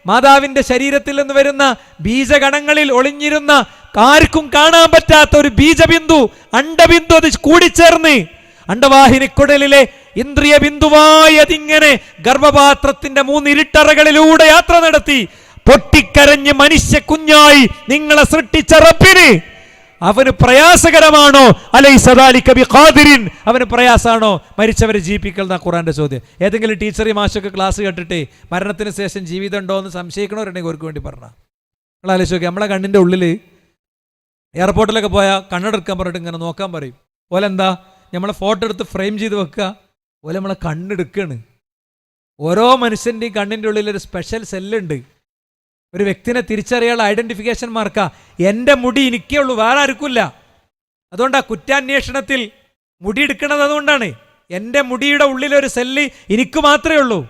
മാതാവിൻ്റെ ശരീരത്തിൽ നിന്ന് വരുന്ന ബീജഗണങ്ങളിൽ ഒളിഞ്ഞിരുന്ന ആർക്കും കാണാൻ പറ്റാത്ത ഒരു ബീജബിന്ദു, അണ്ടബിന്ദു, അത് കൂടിച്ചേർന്ന് അണ്ടവാഹിനിക്കുടലിലെ ഇന്ദ്രിയ ബിന്ദുവായി അതിങ്ങനെ ഗർഭപാത്രത്തിന്റെ 3 ഇരുട്ടറകളിലൂടെ യാത്ര നടത്തി പൊട്ടിക്കരഞ്ഞ് മനുഷ്യ കുഞ്ഞായി നിങ്ങളെ സൃഷ്ടിച്ച റബ്ബിന് അവന് പ്രയാസകരമാണോ? അലൈസ ദാലിക ബിഖാദിരിൻ, അവന് പ്രയാസാണോ മരിച്ചവരെ ജീവിപ്പിക്കൽ എന്നാ ഖുർആന്റെ ചോദ്യം. ഏതെങ്കിലും ടീച്ചറി മാഷൊക്കെ ക്ലാസ് കേട്ടിട്ട് മരണത്തിന് ശേഷം ജീവിതം ഉണ്ടോ എന്ന് സംശയിക്കണവരുണ്ടെങ്കിൽ അവർക്ക് വേണ്ടി പറഞ്ഞ. നിങ്ങൾ ആലോചിച്ച് നോക്കി, നമ്മളെ കണ്ണിൻ്റെ ഉള്ളിൽ എയർപോർട്ടിലൊക്കെ പോയാൽ കണ്ണെടുക്കാൻ പറഞ്ഞിട്ട് ഇങ്ങനെ നോക്കാൻ പറയും. ഓലെന്താ, നമ്മളെ ഫോട്ടോ എടുത്ത് ഫ്രെയിം ചെയ്ത് വെക്കുക, ഓലെ നമ്മളെ കണ്ണെടുക്കുകയാണ്. ഓരോ മനുഷ്യൻ്റെയും കണ്ണിൻ്റെ ഉള്ളിൽ ഒരു സ്പെഷ്യൽ സെല്ലുണ്ട്. ഒരു വ്യക്തിനെ തിരിച്ചറിയാനുള്ള ഐഡന്റിഫിക്കേഷൻ മാർക്കാ. എൻ്റെ മുടി എനിക്കേ ഉള്ളൂ, വേറെ ആർക്കുമില്ല. അതുകൊണ്ടാണ് കുറ്റാന്വേഷണത്തിൽ മുടി എടുക്കണത്. അതുകൊണ്ടാണ് എൻ്റെ മുടിയുടെ ഉള്ളിലൊരു സെല്ല് എനിക്ക് മാത്രമേ ഉള്ളൂ.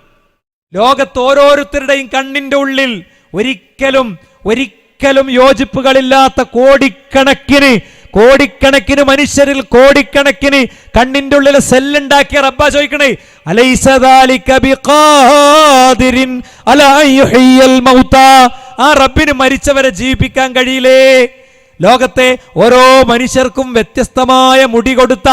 ലോകത്ത് ഓരോരുത്തരുടെയും കണ്ണിൻ്റെ ഉള്ളിൽ ഒരിക്കലും യോജിപ്പുകളില്ലാത്ത കോടിക്കണക്കിന് മനുഷ്യരിൽ കോടിക്കണക്കിന് കണ്ണിന്റെ ഉള്ളിൽ സെല്ലുണ്ടാക്കിയ റബ്ബാ ചോദിക്കണേ, അലൈസ ദാലിക ബിഖാദിരിൻ അലാ യുഹ്യിൽ മൗതാ. ആ റബ്ബിന് മരിച്ചവരെ ജീവിപ്പിക്കാൻ കഴിയില്ലേ? ലോകത്തെ ഓരോ മനുഷ്യർക്കും വ്യത്യസ്തമായ മുടി കൊടുത്ത,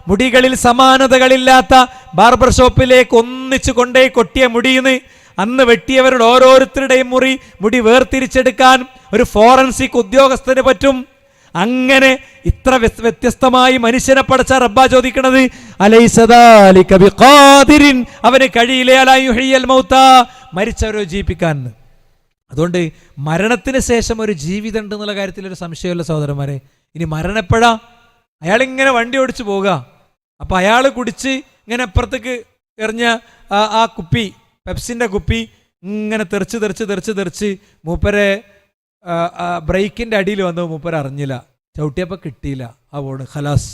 മുടികളിൽ സമാനതകളില്ലാത്ത ബാർബർ ഷോപ്പിലേക്ക് ഒന്നിച്ചു കൊണ്ടേ കൊട്ടിയ മുടിയെന്ന് അന്ന് വെട്ടിയവരുടെ ഓരോരുത്തരുടെയും മുടി വേർതിരിച്ചെടുക്കാൻ ഒരു ഫോറൻസിക് ഉദ്യോഗസ്ഥന് പറ്റും. അങ്ങനെ ഇത്ര വ്യത്യസ്തമായി മനുഷ്യനെ പടച്ച റബ്ബാ ചോദിക്കണത്, അലൈസ ദാലിക ബിഖാദിരിൻ, അവന് കഴിയില്ലേ അലാ യുഹ്യിൽ മൗതാ, മരിച്ചവരെ ജീവിപ്പിക്കാൻ. അതുകൊണ്ട് മരണത്തിന് ശേഷം ഒരു ജീവിതം ഉണ്ട് എന്നുള്ള കാര്യത്തിൽ ഒരു സംശയമല്ല സഹോദരന്മാരെ. ഇനി മരണമെപ്പോഴാ? അയാളിങ്ങനെ വണ്ടി ഓടിച്ച് പോവുക. അപ്പം അയാൾ കുടിച്ച് ഇങ്ങനെ അപ്പുറത്തേക്ക് എറിഞ്ഞ ആ കുപ്പി, പെപ്സിൻ്റെ കുപ്പി ഇങ്ങനെ തെറിച്ച് മൂപ്പരെ ബ്രേക്കിൻ്റെ അടിയിൽ വന്നു. മൂപ്പര അറിഞ്ഞില്ല, ചവിട്ടിയപ്പോൾ കിട്ടിയില്ല. ആ ഓട് ഖലാസ്.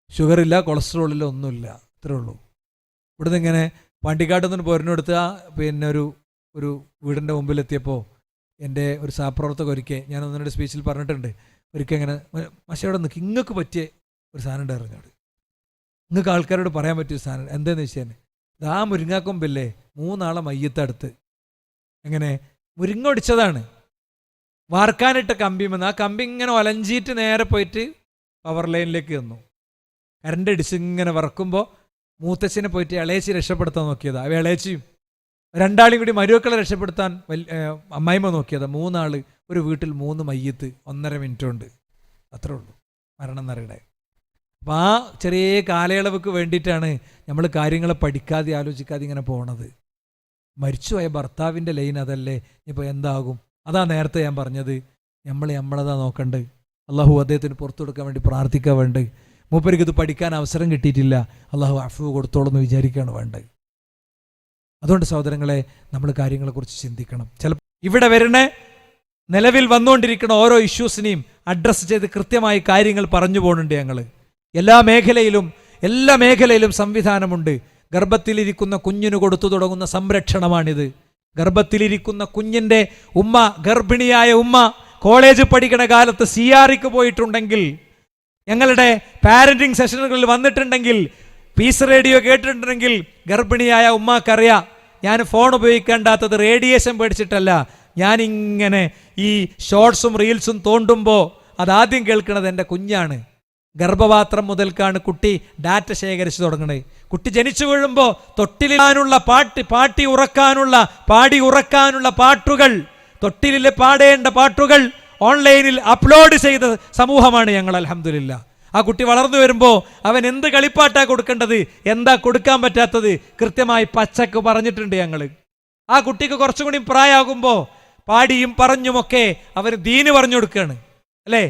ഷുഗറില്ല, കൊളസ്ട്രോളില്ല, ഒന്നുമില്ല. ഇത്രേ ഉള്ളൂ. ഇവിടുന്ന് ഇങ്ങനെ പാണ്ടിക്കാട്ടിൽ നിന്ന് പോരിനെടുത്ത് പിന്നെ ഒരു വീടിൻ്റെ മുമ്പിലെത്തിയപ്പോൾ എൻ്റെ ഒരു സഹപ്രവർത്തക ഒരിക്കൽ, ഞാൻ ഒന്നിനോട് സ്പീച്ചിൽ പറഞ്ഞിട്ടുണ്ട്, ഒരിക്കൽ ഇങ്ങനെ മഷയോടെ നിൽക്കി, ഇങ്ങക്ക് പറ്റിയ ഒരു സാധനം ഉണ്ട് അറിഞ്ഞോട്, നിങ്ങൾക്ക് ആൾക്കാരോട് പറയാൻ പറ്റിയ സാധനം എന്താണെന്ന് വെച്ചാൽ ആ മുരിങ്ങാക്കൊമ്പില്ലേ 3 ആളെ മയ്യത്തടുത്ത് എങ്ങനെ മുരിങ്ങ ഒടിച്ചതാണ്, വാർക്കാനിട്ട കമ്പിമെന്ന്. ആ കമ്പി ഇങ്ങനെ ഒലഞ്ചിയിട്ട് നേരെ പോയിട്ട് പവർ ലൈനിലേക്ക് വന്നു. കറണ്ട് അടിച്ച് ഇങ്ങനെ വറക്കുമ്പോൾ മൂത്തച്ഛനെ പോയിട്ട് ഇളയച്ചി രക്ഷപ്പെടുത്താൻ നോക്കിയതാ. അവ ഇളയച്ചിയും 2 ആളും കൂടി മരുമക്കളെ രക്ഷപ്പെടുത്താൻ അമ്മായിമ്മ നോക്കിയതാ. 3 ആള് ഒരു വീട്ടിൽ 3 മയ്യത്ത് 1.5 മിനിറ്റ് കൊണ്ട്. അത്രേ ഉള്ളൂ മരണം എന്നറിയണേ. അപ്പം ആ ചെറിയ കാലയളവുക്ക് വേണ്ടിയിട്ടാണ് നമ്മൾ കാര്യങ്ങളെ പഠിക്കാതെ ആലോചിക്കാതെ ഇങ്ങനെ പോണത്. മരിച്ചുപോയ ഭർത്താവിൻ്റെ ലൈൻ അതല്ലേ, ഇപ്പോൾ എന്താകും? അതാ നേരത്തെ ഞാൻ പറഞ്ഞത്, നമ്മളതാ നോക്കണ്ട്. അള്ളാഹു അദ്ദേഹത്തിന് പുറത്തു കൊടുക്കാൻ വേണ്ടി പ്രാർത്ഥിക്കാൻ വേണ്ടത്. മൂപ്പർക്ക് ഇത് പഠിക്കാൻ അവസരം കിട്ടിയിട്ടില്ല, അള്ളാഹു അഫ്വ് കൊടുത്തോളെന്ന് വിചാരിക്കുകയാണ് വേണ്ടത്. അതുകൊണ്ട് സഹോദരങ്ങളെ, നമ്മൾ കാര്യങ്ങളെക്കുറിച്ച് ചിന്തിക്കണം. ചിലപ്പോൾ ഇവിടെ വരുന്ന നിലവിൽ വന്നുകൊണ്ടിരിക്കുന്ന ഓരോ ഇഷ്യൂസിനെയും അഡ്രസ്സ് ചെയ്ത് കൃത്യമായി കാര്യങ്ങൾ പറഞ്ഞു പോകുന്നുണ്ട്. ഞങ്ങൾ എല്ലാ മേഖലയിലും സംവിധാനമുണ്ട്. ഗർഭത്തിലിരിക്കുന്ന കുഞ്ഞിന് കൊടുത്തു തുടങ്ങുന്ന സംരക്ഷണമാണിത്. ഗർഭത്തിലിരിക്കുന്ന കുഞ്ഞിൻ്റെ ഉമ്മ, ഗർഭിണിയായ ഉമ്മ കോളേജ് പഠിക്കുന്ന കാലത്ത് CREക്ക് പോയിട്ടുണ്ടെങ്കിൽ, ഞങ്ങളുടെ പാരന്റിങ് സെഷനുകളിൽ വന്നിട്ടുണ്ടെങ്കിൽ, പീസ് റേഡിയോ കേട്ടിട്ടുണ്ടെങ്കിൽ, ഗർഭിണിയായ ഉമ്മക്കറിയാം ഞാൻ ഫോൺ ഉപയോഗിക്കേണ്ടാത്തത് റേഡിയേഷൻ പേടിച്ചിട്ടല്ല. ഞാനിങ്ങനെ ഈ ഷോർട്സും റീൽസും തോണ്ടുമ്പോൾ അതാദ്യം കേൾക്കുന്നത് എൻ്റെ കുഞ്ഞാണ്. ഗർഭപാത്രം മുതൽക്കാണ് കുട്ടി ഡാറ്റ ശേഖരിച്ചു തുടങ്ങണത്. കുട്ടി ജനിച്ചു വീഴുമ്പോൾ തൊട്ടിലിടാനുള്ള പാടി ഉറക്കാനുള്ള പാട്ടുകൾ, തൊട്ടിലിൽ പാടേണ്ട പാട്ടുകൾ ഓൺലൈനിൽ അപ്ലോഡ് ചെയ്ത സമൂഹമാണ് ഞങ്ങൾ. അൽഹംദുലില്ലാ. ആ കുട്ടി വളർന്നു വരുമ്പോൾ അവൻ എന്ത് കളിപ്പാട്ടാ കൊടുക്കേണ്ടത്, എന്താ കൊടുക്കാൻ പറ്റാത്തത് കൃത്യമായി പച്ചക്ക് പറഞ്ഞിട്ടുണ്ട് ഞങ്ങൾ. ആ കുട്ടിക്ക് കുറച്ചുകൂടി പ്രായമാകുമ്പോൾ പാടിയും പറഞ്ഞുമൊക്കെ അവന് ദീന് പറഞ്ഞു കൊടുക്കുകയാണ് അല്ലേ.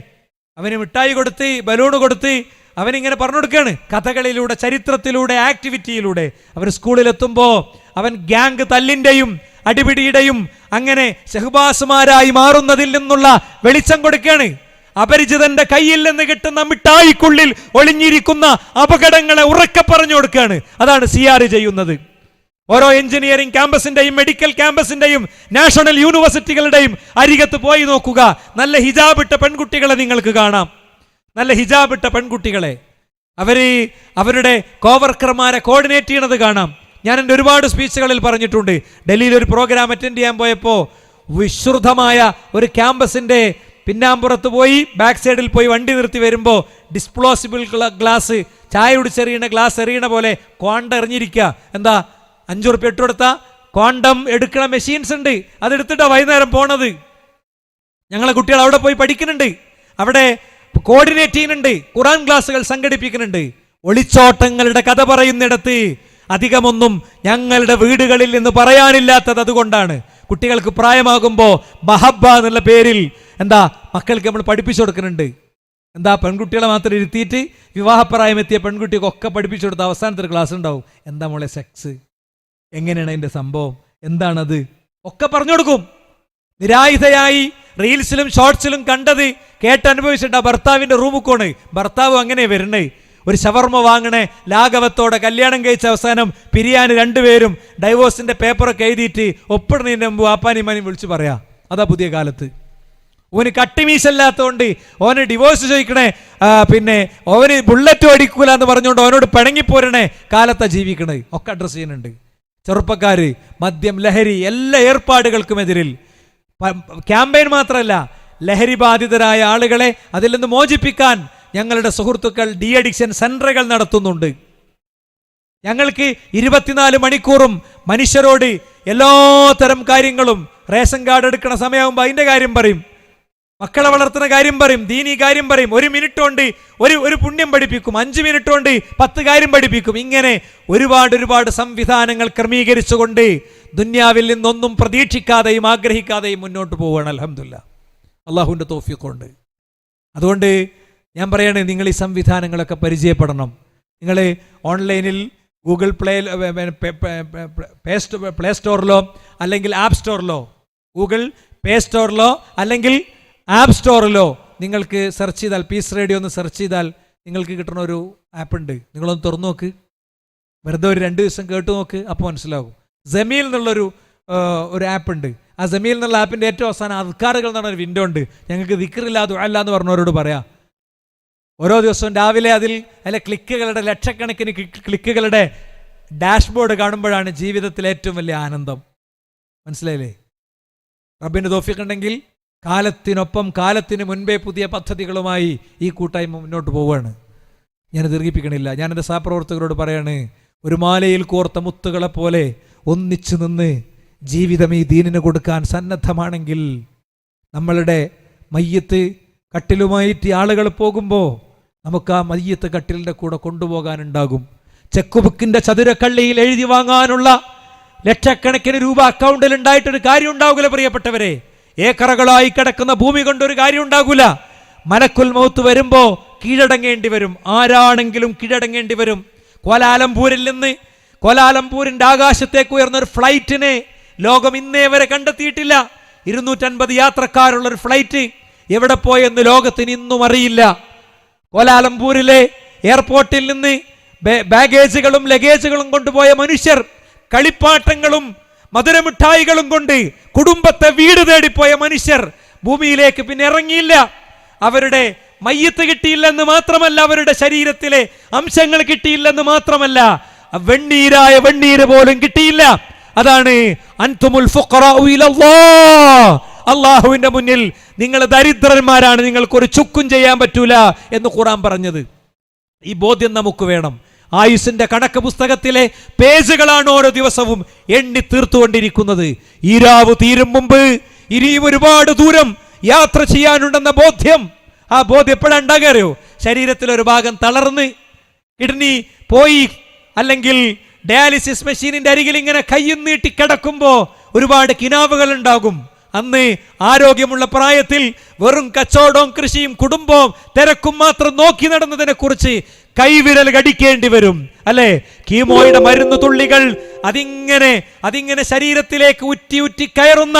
അവന് മിഠായി കൊടുത്ത്, ബലൂണ് കൊടുത്ത് അവനിങ്ങനെ പറഞ്ഞു കൊടുക്കുകയാണ്. കഥകളിലൂടെ, ചരിത്രത്തിലൂടെ, ആക്ടിവിറ്റിയിലൂടെ. അവർ സ്കൂളിലെത്തുമ്പോൾ അവൻ ഗ്യാങ് തല്ലിൻ്റെയും അടിപിടിയുടെയും അങ്ങനെ ഷഹ്ബാസുമാരായി മാറുന്നതിൽ നിന്നുള്ള വെളിച്ചം കൊടുക്കുകയാണ്. അപരിചിതന്റെ കയ്യിൽ നിന്ന് കിട്ടുന്ന മിഠായിക്കുള്ളിൽ ഒളിഞ്ഞിരിക്കുന്ന അപകടങ്ങളെ ഉറക്കെ പറഞ്ഞു കൊടുക്കുകയാണ്. അതാണ് CRE ചെയ്യുന്നത്. ഓരോ എഞ്ചിനീയറിംഗ് ക്യാമ്പസിന്റെയും മെഡിക്കൽ ക്യാമ്പസിന്റെയും നാഷണൽ യൂണിവേഴ്സിറ്റികളുടെയും അരികത്ത് പോയി നോക്കുക. നല്ല ഹിജാബിട്ട പെൺകുട്ടികളെ നിങ്ങൾക്ക് കാണാം. നല്ല ഹിജാബിട്ട പെൺകുട്ടികളെ അവരുടെ കോവർക്കർമാരെ കോർഡിനേറ്റ് ചെയ്യണത് കാണാം. ഞാൻ എൻ്റെ ഒരുപാട് സ്പീച്ചുകളിൽ പറഞ്ഞിട്ടുണ്ട്. ഡൽഹിയിൽ ഒരു പ്രോഗ്രാം അറ്റൻഡ് ചെയ്യാൻ പോയപ്പോൾ വിശ്രുതമായ ഒരു ക്യാമ്പസിൻ്റെ പിന്നാമ്പുറത്ത് പോയി, ബാക്ക് സൈഡിൽ പോയി വണ്ടി നിർത്തി വരുമ്പോൾ ഡിസ്പോസിബിൾ ഗ്ലാസ്, ചായ കുടിച്ചെറിയണ ഗ്ലാസ് എറിയണ പോലെ ക്വാണ്ടം എറിഞ്ഞിരിക്കുക. എന്താ, 5 ഉറുപ്പിക ഇട്ട് കൊടുത്താൽ ക്വാണ്ടം എടുക്കണ മെഷീൻസ് ഉണ്ട്, അതെടുത്തിട്ടാണ് വൈകുന്നേരം പോണത്. ഞങ്ങളെ കുട്ടികൾ അവിടെ പോയി പഠിക്കുന്നുണ്ട്, അവിടെ കോർഡിനേറ്റ് ചെയ്യുന്നുണ്ട്, ഖുറാൻ ക്ലാസ്സുകൾ സംഘടിപ്പിക്കുന്നുണ്ട്. ഒളിച്ചോട്ടങ്ങളുടെ കഥ പറയുന്നിടത്ത് അധികമൊന്നും ഞങ്ങളുടെ വീടുകളിൽ നിന്ന് പറയാനില്ലാത്തത് അതുകൊണ്ടാണ്. കുട്ടികൾക്ക് പ്രായമാകുമ്പോൾ മഹബ്ബ എന്നുള്ള പേരിൽ എന്താ മക്കൾക്ക് നമ്മൾ പഠിപ്പിച്ചു കൊടുക്കുന്നുണ്ട്. എന്താ, പെൺകുട്ടികളെ മാത്രം ഇരുത്തിയിട്ട് വിവാഹപ്രായമെത്തിയ പെൺകുട്ടികൾക്കൊക്കെ പഠിപ്പിച്ചു കൊടുത്ത അവസാനത്തെ ക്ലാസ് ഉണ്ടാവും. എന്താ മോളെ സെക്സ്, എങ്ങനെയാണ് അതിൻ്റെ സംഭവം, എന്താണത് ഒക്കെ പറഞ്ഞു കൊടുക്കും. നിരായുധയായി റീൽസിലും ഷോർട്സിലും കണ്ടത് കേട്ടനുഭവിച്ചിട്ട് ആ ഭർത്താവിൻ്റെ റൂമിൽ പോണ്. ഭർത്താവ് അങ്ങനെ വരണേ, ഒരു ഷവർമ വാങ്ങണേ, ലാഘവത്തോടെ കല്യാണം കഴിച്ച അവസാനം പിരിയാൻ 2 പേരും ഡൈവോഴ്സിന്റെ പേപ്പറൊക്കെ എഴുതിയിട്ട് ഒപ്പിടുന്നതിന് മുമ്പ് ആപ്പാനിമാനും വിളിച്ച് പറയാ. അതാ പുതിയ കാലത്ത്. ഓന് കട്ടിമീശല്ലാത്തതുകൊണ്ട് ഓന് ഡിവോഴ്സ് ചോദിക്കണേ, പിന്നെ ഓന് ബുള്ളറ്റ് ഓടിക്കൂല എന്ന് പറഞ്ഞുകൊണ്ട് ഓനോട് പിണങ്ങിപ്പോരണേ കാലത്താ ജീവിക്കണേ. ഒക്കെ അഡ്രസ് ചെയ്യുന്നുണ്ട്. ചെറുപ്പക്കാര്, മദ്യം, ലഹരി, എല്ലാ ഏർപ്പാടുകൾക്കുമെതിരിൽ ക്യാമ്പയിൻ മാത്രമല്ല, ലഹരി ബാധിതരായ ആളുകളെ അതിൽ നിന്ന് മോചിപ്പിക്കാൻ ഞങ്ങളുടെ സുഹൃത്തുക്കൾ ഡി-അഡിക്ഷൻ സെന്ററുകൾ നടത്തുന്നുണ്ട്. ഞങ്ങൾക്ക് 24 മണിക്കൂറും മനുഷ്യരോട് എല്ലാ തരം കാര്യങ്ങളും, റേഷൻ കാർഡ് എടുക്കുന്ന സമയമാകുമ്പോൾ അതിൻ്റെ കാര്യം പറയും, മക്കളെ വളർത്തുന്ന കാര്യം പറയും, ദീനീ കാര്യം പറയും. 1 മിനിറ്റ് കൊണ്ട് ഒരു പുണ്യം പഠിപ്പിക്കും, 5 മിനിറ്റ് കൊണ്ട് 10 കാര്യം പഠിപ്പിക്കും. ഇങ്ങനെ ഒരുപാട് സംവിധാനങ്ങൾ ക്രമീകരിച്ചുകൊണ്ട് ദുന്യാവിൽ നിന്നൊന്നും പ്രതീക്ഷിക്കാതെയും ആഗ്രഹിക്കാതെയും മുന്നോട്ട് പോവുകയാണ്. അൽഹംദുലില്ലാഹ്, അള്ളാഹുവിൻ്റെ തൗഫീഖ് കൊണ്ട്. അതുകൊണ്ട് ഞാൻ പറയാണ്, നിങ്ങൾ ഈ സംവിധാനങ്ങളൊക്കെ പരിചയപ്പെടണം. നിങ്ങൾ ഓൺലൈനിൽ ഗൂഗിൾ പ്ലേ സ്റ്റോറിലോ അല്ലെങ്കിൽ ആപ്പ് സ്റ്റോറിലോ, ഗൂഗിൾ പ്ലേ സ്റ്റോറിലോ അല്ലെങ്കിൽ ആപ്പ് സ്റ്റോറിലോ നിങ്ങൾക്ക് സെർച്ച് ചെയ്താൽ, പീസ് റേഡിയോ ഒന്ന് സെർച്ച് ചെയ്താൽ നിങ്ങൾക്ക് കിട്ടുന്ന ഒരു ആപ്പ് ഉണ്ട്. നിങ്ങളൊന്ന് തുറന്നു നോക്ക്, വെറുതെ ഒരു 2 ദിവസം കേട്ടു നോക്ക്, അപ്പോൾ മനസ്സിലാകും. ജമീൽ എന്നുള്ളൊരു ആപ്പ് ഉണ്ട്. ആ ജമീൽ എന്നുള്ള ആപ്പിൻ്റെ ഏറ്റവും അവസാനം അദ്കാറുകൾ എന്ന് പറഞ്ഞൊരു വിൻഡോ ഉണ്ട്. ഞങ്ങൾക്ക് ദിക്റില്ല ദുആ എന്ന് പറഞ്ഞവരോട് പറയാം, ഓരോ ദിവസവും രാവിലെ അതിലെ ക്ലിക്കുകളുടെ, ലക്ഷക്കണക്കിന് ക്ലിക്കുകളുടെ ഡാഷ്ബോർഡ് കാണുമ്പോഴാണ് ജീവിതത്തിലെ ഏറ്റവും വലിയ ആനന്ദം. മനസ്സിലായില്ലേ? റബ്ബിന് തൗഫീഖ് ഉണ്ടെങ്കിൽ കാലത്തിനൊപ്പം, കാലത്തിന് മുൻപേ പുതിയ പദ്ധതികളുമായി ഈ കൂട്ടായ്മ മുന്നോട്ട് പോവുകയാണ്. ഞാൻ ദീർഘിപ്പിക്കണില്ല. ഞാനെൻ്റെ സഹപ്രവർത്തകരോട് പറയാണ്, ഒരു മാലയിൽ കോർത്ത മുത്തുകളെ പോലെ ഒന്നിച്ചു നിന്ന് ജീവിതം ഈ ദീനിന് കൊടുക്കാൻ സന്നദ്ധമാണെങ്കിൽ, നമ്മളുടെ മയ്യത്ത് കട്ടിലുമായിട്ട് ആളുകൾ പോകുമ്പോൾ നമുക്ക് ആ മയ്യത്ത് കട്ടിലിൻ്റെ കൂടെ കൊണ്ടുപോകാനുണ്ടാകും. ചെക്ക് ബുക്കിൻ്റെ ചതുരക്കള്ളിയിൽ എഴുതി വാങ്ങാനുള്ള ലക്ഷക്കണക്കിന് രൂപ അക്കൗണ്ടിൽ ഉണ്ടായിട്ടൊരു കാര്യം ഉണ്ടാവില്ല പ്രിയപ്പെട്ടവരെ. ഏക്കറകളായി കിടക്കുന്ന ഭൂമി കൊണ്ടൊരു കാര്യം ഉണ്ടാകില്ല. മലക്കുൽ മൗത്ത് വരുമ്പോൾ കീഴടങ്ങേണ്ടി വരും. ആരാണെങ്കിലും കീഴടങ്ങേണ്ടി വരും. കോലാലംപൂരിൽ നിന്ന് കോലാലംപൂരിൻ്റെ ആകാശത്തേക്ക് ഉയർന്ന ഒരു ഫ്ലൈറ്റിനെ ലോകം ഇന്നേ വരെ കണ്ടെത്തിയിട്ടില്ല. 250 യാത്രക്കാരുള്ളൊരു ഫ്ലൈറ്റ് എവിടെ പോയെന്ന് ലോകത്തിന് ഇന്നും അറിയില്ല. കോലാലംപൂരിലെ എയർപോർട്ടിൽ നിന്ന് ബാഗേജുകളും ലഗേജുകളും കൊണ്ടുപോയ മനുഷ്യർ കളിപ്പാട്ടങ്ങളും മധുരമിഠായികളും കൊണ്ട് കുടുംബത്തെ വീട് തേടിപ്പോയ മനുഷ്യർ ഭൂമിയിലേക്ക് പിന്നെ ഇറങ്ങിയില്ല. അവരുടെ മയ്യത്ത് കിട്ടിയില്ലെന്ന് മാത്രമല്ല, അവരുടെ ശരീരത്തിലെ അംശങ്ങൾ കിട്ടിയില്ലെന്ന് മാത്രമല്ല, വെണ്ണീരായ വെണ്ണീര് പോലും കിട്ടിയില്ല. അതാണ് അൻതുമുൽ ഫുഖറാഉ ഇലല്ലാഹ്, അള്ളാഹുവിന്റെ മുന്നിൽ നിങ്ങൾ ദരിദ്രന്മാരാണ്, നിങ്ങൾക്കൊരു ചുക്കും ചെയ്യാൻ പറ്റൂല എന്ന് ഖുർആൻ പറഞ്ഞത്. ഈ ബോധ്യം നമുക്ക് വേണം. ആയുസിന്റെ കണക്ക് പുസ്തകത്തിലെ പേജുകളാണ് ഓരോ ദിവസവും എണ്ണി തീർത്തുകൊണ്ടിരിക്കുന്നത്. ഈ രാവ് തീരും മുമ്പ് ഇനിയും ഒരുപാട് ദൂരം യാത്ര ചെയ്യാനുണ്ടെന്ന ബോധ്യം, ആ ബോധ്യം എപ്പോഴാണ് ഉണ്ടാകാറിയോ? ശരീരത്തിൽ ഒരു ഭാഗം തളർന്ന് കിഡ്നി പോയി, അല്ലെങ്കിൽ ഡയാലിസിസ് മെഷീനിന്റെ അരികിൽ ഇങ്ങനെ കയ്യും നീട്ടി കിടക്കുമ്പോൾ ഒരുപാട് കിനാവുകൾ ഉണ്ടാകും. അന്ന് ആരോഗ്യമുള്ള പ്രായത്തിൽ വെറും കച്ചവടവും കൃഷിയും കുടുംബവും തിരക്കും മാത്രം നോക്കി നടന്നതിനെ കുറിച്ച് കൈവിരൽ കടിക്കേണ്ടി വരും, അല്ലെ? കീമോയുടെ മരുന്ന് തുള്ളികൾ അതിങ്ങനെ ശരീരത്തിലേക്ക് ഉറ്റി ഉറ്റി കയറുന്ന,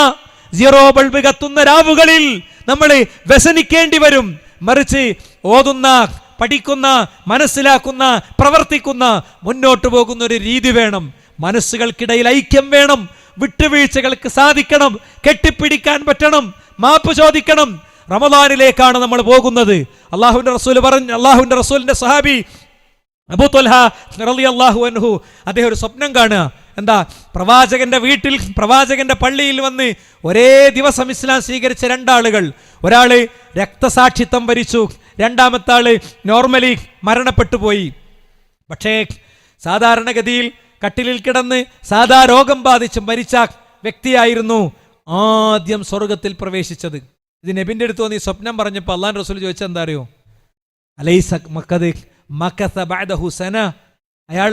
സീറോ ബൾബ് കത്തുന്ന രാവുകളിൽ നമ്മൾ വ്യസനിക്കേണ്ടി വരും. മറിച്ച് ഓതുന്ന, പഠിക്കുന്ന, മനസ്സിലാക്കുന്ന, പ്രവർത്തിക്കുന്ന, മുന്നോട്ട് പോകുന്ന ഒരു രീതി വേണം. മനസ്സുകൾക്കിടയിൽ ഐക്യം വേണം. വിട്ടുവീഴ്ചകൾക്ക് സാധിക്കണം. കെട്ടിപ്പിടിക്കാൻ പറ്റണം. മാപ്പ് ചോദിക്കണം. റമദാനിലേക്കാണ് നമ്മൾ പോകുന്നത്. അള്ളാഹുവിന്റെ റസൂലിന്റെ സഹാബി അബൂ ത്വൽഹ റളിയല്ലാഹു അൻഹു അദ്ദേഹം ഒരു സ്വപ്നം കാണുക. എന്താ? പ്രവാചകന്റെ വീട്ടിൽ, പ്രവാചകന്റെ പള്ളിയിൽ വന്ന് ഒരേ ദിവസം ഇസ്ലാം സ്വീകരിച്ച 2 ആളുകൾ. ഒരാള് രക്തസാക്ഷിത്വം വരിച്ചു, രണ്ടാമത്തെ ആള് നോർമലി മരണപ്പെട്ടു പോയി. പക്ഷേ സാധാരണഗതിയിൽ കട്ടിലിൽ കിടന്ന് സാധാ രോഗം ബാധിച്ച് മരിച്ച വ്യക്തിയായിരുന്നു ആദ്യം സ്വർഗത്തിൽ പ്രവേശിച്ചത്. ഇത് നബിന്റെ അടുത്ത് വന്ന് ഈ സ്വപ്നം പറഞ്ഞപ്പോൾ അള്ളാഹു റസൂൽ ചോദിച്ചത് എന്താ അറിയോ? അലൈസ മക്കസ ബഅദഹു സന, അയാൾ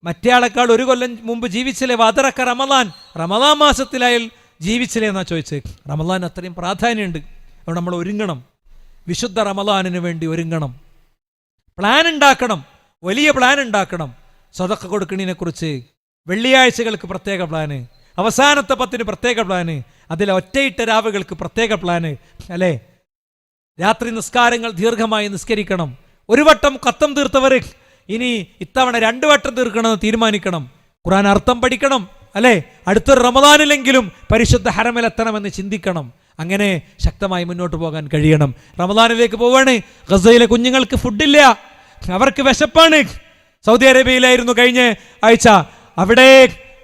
മറ്റേയാളെക്കാൾ 1 കൊല്ലം മുമ്പ് ജീവിച്ചില്ലേ? വദറക റമദാൻ, റമദാൻ മാസത്തിൽ അയാൾ ജീവിച്ചില്ലേ എന്നാ ചോദിച്ചത്. റമദാൻ അത്രയും പ്രാധാന്യമുണ്ട്. അതുകൊണ്ട് നമ്മൾ ഒരുങ്ങണം. വിശുദ്ധ റമദാനിന് വേണ്ടി ഒരുങ്ങണം. പ്ലാൻ ഉണ്ടാക്കണം, വലിയ പ്ലാൻ ഉണ്ടാക്കണം. സദഖ കൊടുക്കണതിനെ കുറിച്ച് വെള്ളിയാഴ്ചകൾക്ക് പ്രത്യേക പ്ലാന്, അവസാനത്തെ 10-ന് പ്രത്യേക പ്ലാന്, അതിലെ ഒറ്റയിട്ട രാവുകൾക്ക് പ്രത്യേക പ്ലാന്, അല്ലേ? രാത്രി നിസ്കാരങ്ങൾ ദീർഘമായി നിസ്കരിക്കണം. 1 വട്ടം ഖത്തം തീർത്തവർ ഇനി ഇത്തവണ 2 വട്ടം തീർക്കണമെന്ന് തീരുമാനിക്കണം. ഖുർആൻ അർത്ഥം പഠിക്കണം, അല്ലേ? അടുത്തൊരു റമദാനിലെങ്കിലും പരിശുദ്ധ ഹറമിലെത്തണമെന്ന് ചിന്തിക്കണം. അങ്ങനെ ശക്തമായി മുന്നോട്ട് പോകാൻ കഴിയണം. റമദാനിലേക്ക് പോവാണ്. ഗസയിലെ കുഞ്ഞുങ്ങൾക്ക് ഫുഡില്ല, അവർക്ക് വിശപ്പാണ്. സൗദി അറേബ്യയിലായിരുന്നു കഴിഞ്ഞ ആഴ്ച. അവിടെ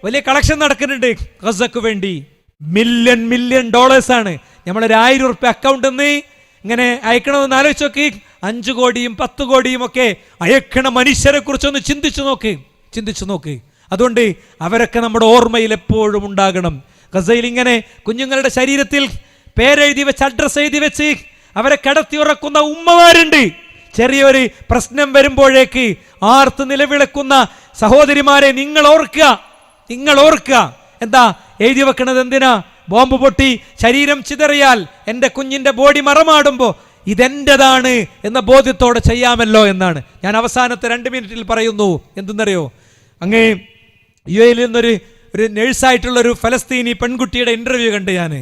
വലിയ കളക്ഷൻ നടക്കുന്നുണ്ട് ഗസക്ക് വേണ്ടി. മില്യൺ ഡോളേഴ്സാണ്. നമ്മളൊരു 1000 ഉറുപ്പ്യ അക്കൗണ്ടിൽ നിന്ന് ഇങ്ങനെ അയക്കണമെന്ന് ആലോചിച്ച് നോക്കി. 5 കോടിയും 10 കോടിയും ഒക്കെ അയക്കണ മനുഷ്യരെ കുറിച്ചൊന്ന് ചിന്തിച്ചു നോക്ക്. അതുകൊണ്ട് അവരൊക്കെ നമ്മുടെ ഓർമ്മയിൽ എപ്പോഴും ഉണ്ടാകണം. ഗസയിൽ ഇങ്ങനെ കുഞ്ഞുങ്ങളുടെ ശരീരത്തിൽ പേരെഴുതി വെച്ച്, അഡ്രസ് എഴുതി വെച്ച് അവരെ കിടത്തി ഉറക്കുന്ന ഉമ്മമാരുണ്ട്. ചെറിയൊരു പ്രശ്നം വരുമ്പോഴേക്ക് ആർത്ത് നിലവിളക്കുന്ന സഹോദരിമാരെ നിങ്ങൾ ഓർക്കുക. എന്താ എഴുതി വെക്കണത്? എന്തിനാ? ബോംബ് പൊട്ടി ശരീരം ചിതറിയാൽ എൻ്റെ കുഞ്ഞിൻ്റെ ബോഡി മറമാടുമ്പോൾ ഇതെൻ്റെതാണ് എന്ന ബോധ്യത്തോടെ ചെയ്യാമല്ലോ എന്നാണ്. ഞാൻ അവസാനത്തെ 2 മിനിറ്റിൽ പറയുന്നു. എന്തെന്നറിയോ, അങ്ങേ UAE നിന്നൊരു നേഴ്സായിട്ടുള്ളൊരു ഫലസ്തീനി പെൺകുട്ടിയുടെ ഇൻ്റർവ്യൂ കണ്ട് ഞാൻ.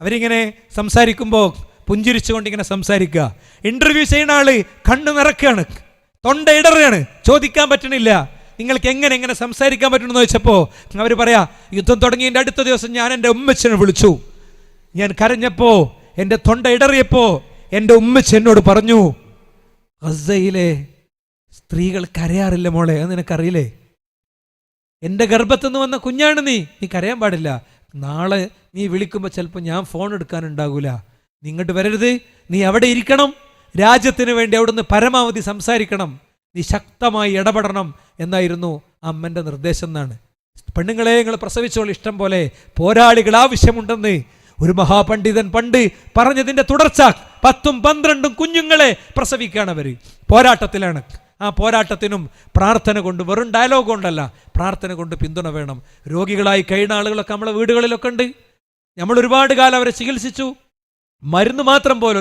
അവരിങ്ങനെ സംസാരിക്കുമ്പോൾ പുഞ്ചിരിച്ചുകൊണ്ട് ഇങ്ങനെ സംസാരിക്കുക. ഇൻ്റർവ്യൂ ചെയ്യുന്ന ആള് കണ്ണു നിറക്കുകയാണ്, തൊണ്ട ഇടറുകയാണ്, ചോദിക്കാൻ പറ്റണില്ല. നിങ്ങൾക്ക് എങ്ങനെ സംസാരിക്കാൻ പറ്റണമെന്ന് ചോദിച്ചപ്പോൾ അവർ പറയാ, യുദ്ധം തുടങ്ങിയതിൻ്റെ അടുത്ത ദിവസം ഞാൻ എൻ്റെ ഉമ്മച്ചനെ വിളിച്ചു. ഞാൻ കരഞ്ഞപ്പോൾ, എൻ്റെ തൊണ്ട ഇടറിയപ്പോൾ എൻ്റെ ഉമ്മച്ചി എന്നോട് പറഞ്ഞു, ഗസയിലെ സ്ത്രീകൾ കരയാറില്ല മോളെ, അത് നിനക്കറിയില്ലേ? എൻ്റെ ഗർഭത്തുനിന്ന് വന്ന കുഞ്ഞാണ് നീ കരയാൻ പാടില്ല. നാളെ നീ വിളിക്കുമ്പോൾ ചിലപ്പോൾ ഞാൻ ഫോൺ എടുക്കാനുണ്ടാകൂല. നീ ഇങ്ങോട്ട് വരരുത്, നീ അവിടെ ഇരിക്കണം, രാജ്യത്തിന് വേണ്ടി അവിടുന്ന് പരമാവധി സംസാരിക്കണം, നീ ശക്തമായി ഇടപെടണം എന്നായിരുന്നു അമ്മൻ്റെ നിർദ്ദേശം എന്നാണ്. പെണ്ണുങ്ങളെ നിങ്ങൾ പ്രസവിച്ചോളൂ, ഇഷ്ടം പോലെ പോരാളികൾ ആവശ്യമുണ്ടെന്ന് ഒരു മഹാപണ്ഡിതൻ പണ്ട് പറഞ്ഞതിൻ്റെ തുടർച്ച. 10ഉം 12ഉം കുഞ്ഞുങ്ങളെ പ്രസവിക്കുകയാണ് അവർ. പോരാട്ടത്തിലാണ്. ആ പോരാട്ടത്തിനും പ്രാർത്ഥന കൊണ്ട്, വെറും ഡയലോഗ് കൊണ്ടല്ല, പ്രാർത്ഥന കൊണ്ട് പിന്തുണ വേണം. രോഗികളായി കഴിയുന്ന ആളുകളൊക്കെ നമ്മളെ വീടുകളിലൊക്കെ ഉണ്ട്. നമ്മൾ ഒരുപാട് കാലം അവരെ ചികിത്സിച്ചു. മരുന്ന് മാത്രം പോലെ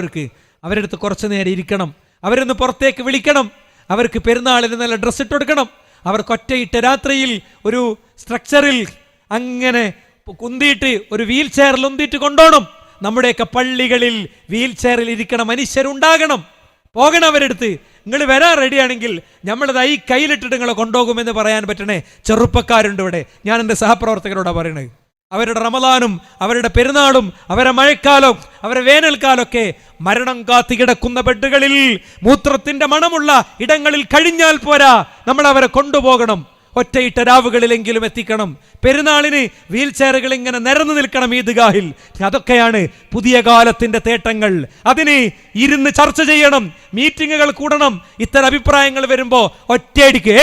അവരുടെ അടുത്ത് കുറച്ച് നേരം ഇരിക്കണം, അവരൊന്ന് പുറത്തേക്ക് വിളിക്കണം, അവർക്ക് പെരുന്നാളിന് നല്ല ഡ്രസ്സ് ഇട്ട് കൊടുക്കണം, അവർക്ക് ഒറ്റയിട്ട രാത്രിയിൽ ഒരു സ്ട്രക്ചറിൽ അങ്ങനെ കുന്തിയിട്ട് ഒരു വീൽ ചെയറിൽ ഉന്തിയിട്ട് കൊണ്ടുപോകണം. നമ്മുടെയൊക്കെ പള്ളികളിൽ വീൽ ചെയറിൽ ഇരിക്കണ മനുഷ്യരുണ്ടാകണം. പോകണം അവരെടുത്ത്. നിങ്ങൾ വരാൻ റെഡിയാണെങ്കിൽ നമ്മളത് ഈ കയ്യിലിട്ടിട്ട് നിങ്ങളെ കൊണ്ടുപോകുമെന്ന് പറയാൻ പറ്റണേ ചെറുപ്പക്കാരുണ്ട് ഇവിടെ. ഞാൻ എൻ്റെ സഹപ്രവർത്തകരോടാണ് പറയണത്. അവരുടെ റമദാനും അവരുടെ പെരുന്നാളും അവരുടെ മഴക്കാലവും അവരുടെ വേനൽക്കാലമൊക്കെ മരണം കാത്തി കിടക്കുന്ന ബെഡുകളിൽ മൂത്രത്തിന്റെ മണമുള്ള ഇടങ്ങളിൽ കഴിഞ്ഞാൽ പോരാ, നമ്മൾ അവരെ കൊണ്ടുപോകണം. ഒറ്റയിട്ട രാവുകളിലെങ്കിലും എത്തിക്കണം. പെരുന്നാളിന് വീൽ ചെയറുകൾ ഇങ്ങനെ നിരന്നു നിൽക്കണം ഈദ്ഗാഹിൽ. അതൊക്കെയാണ് പുതിയ കാലത്തിന്റെ തേട്ടങ്ങൾ. അതിന് ഇരുന്ന് ചർച്ച ചെയ്യണം, മീറ്റിങ്ങുകൾ കൂടണം. ഇത്തരം അഭിപ്രായങ്ങൾ വരുമ്പോൾ ഒറ്റയടിക്ക്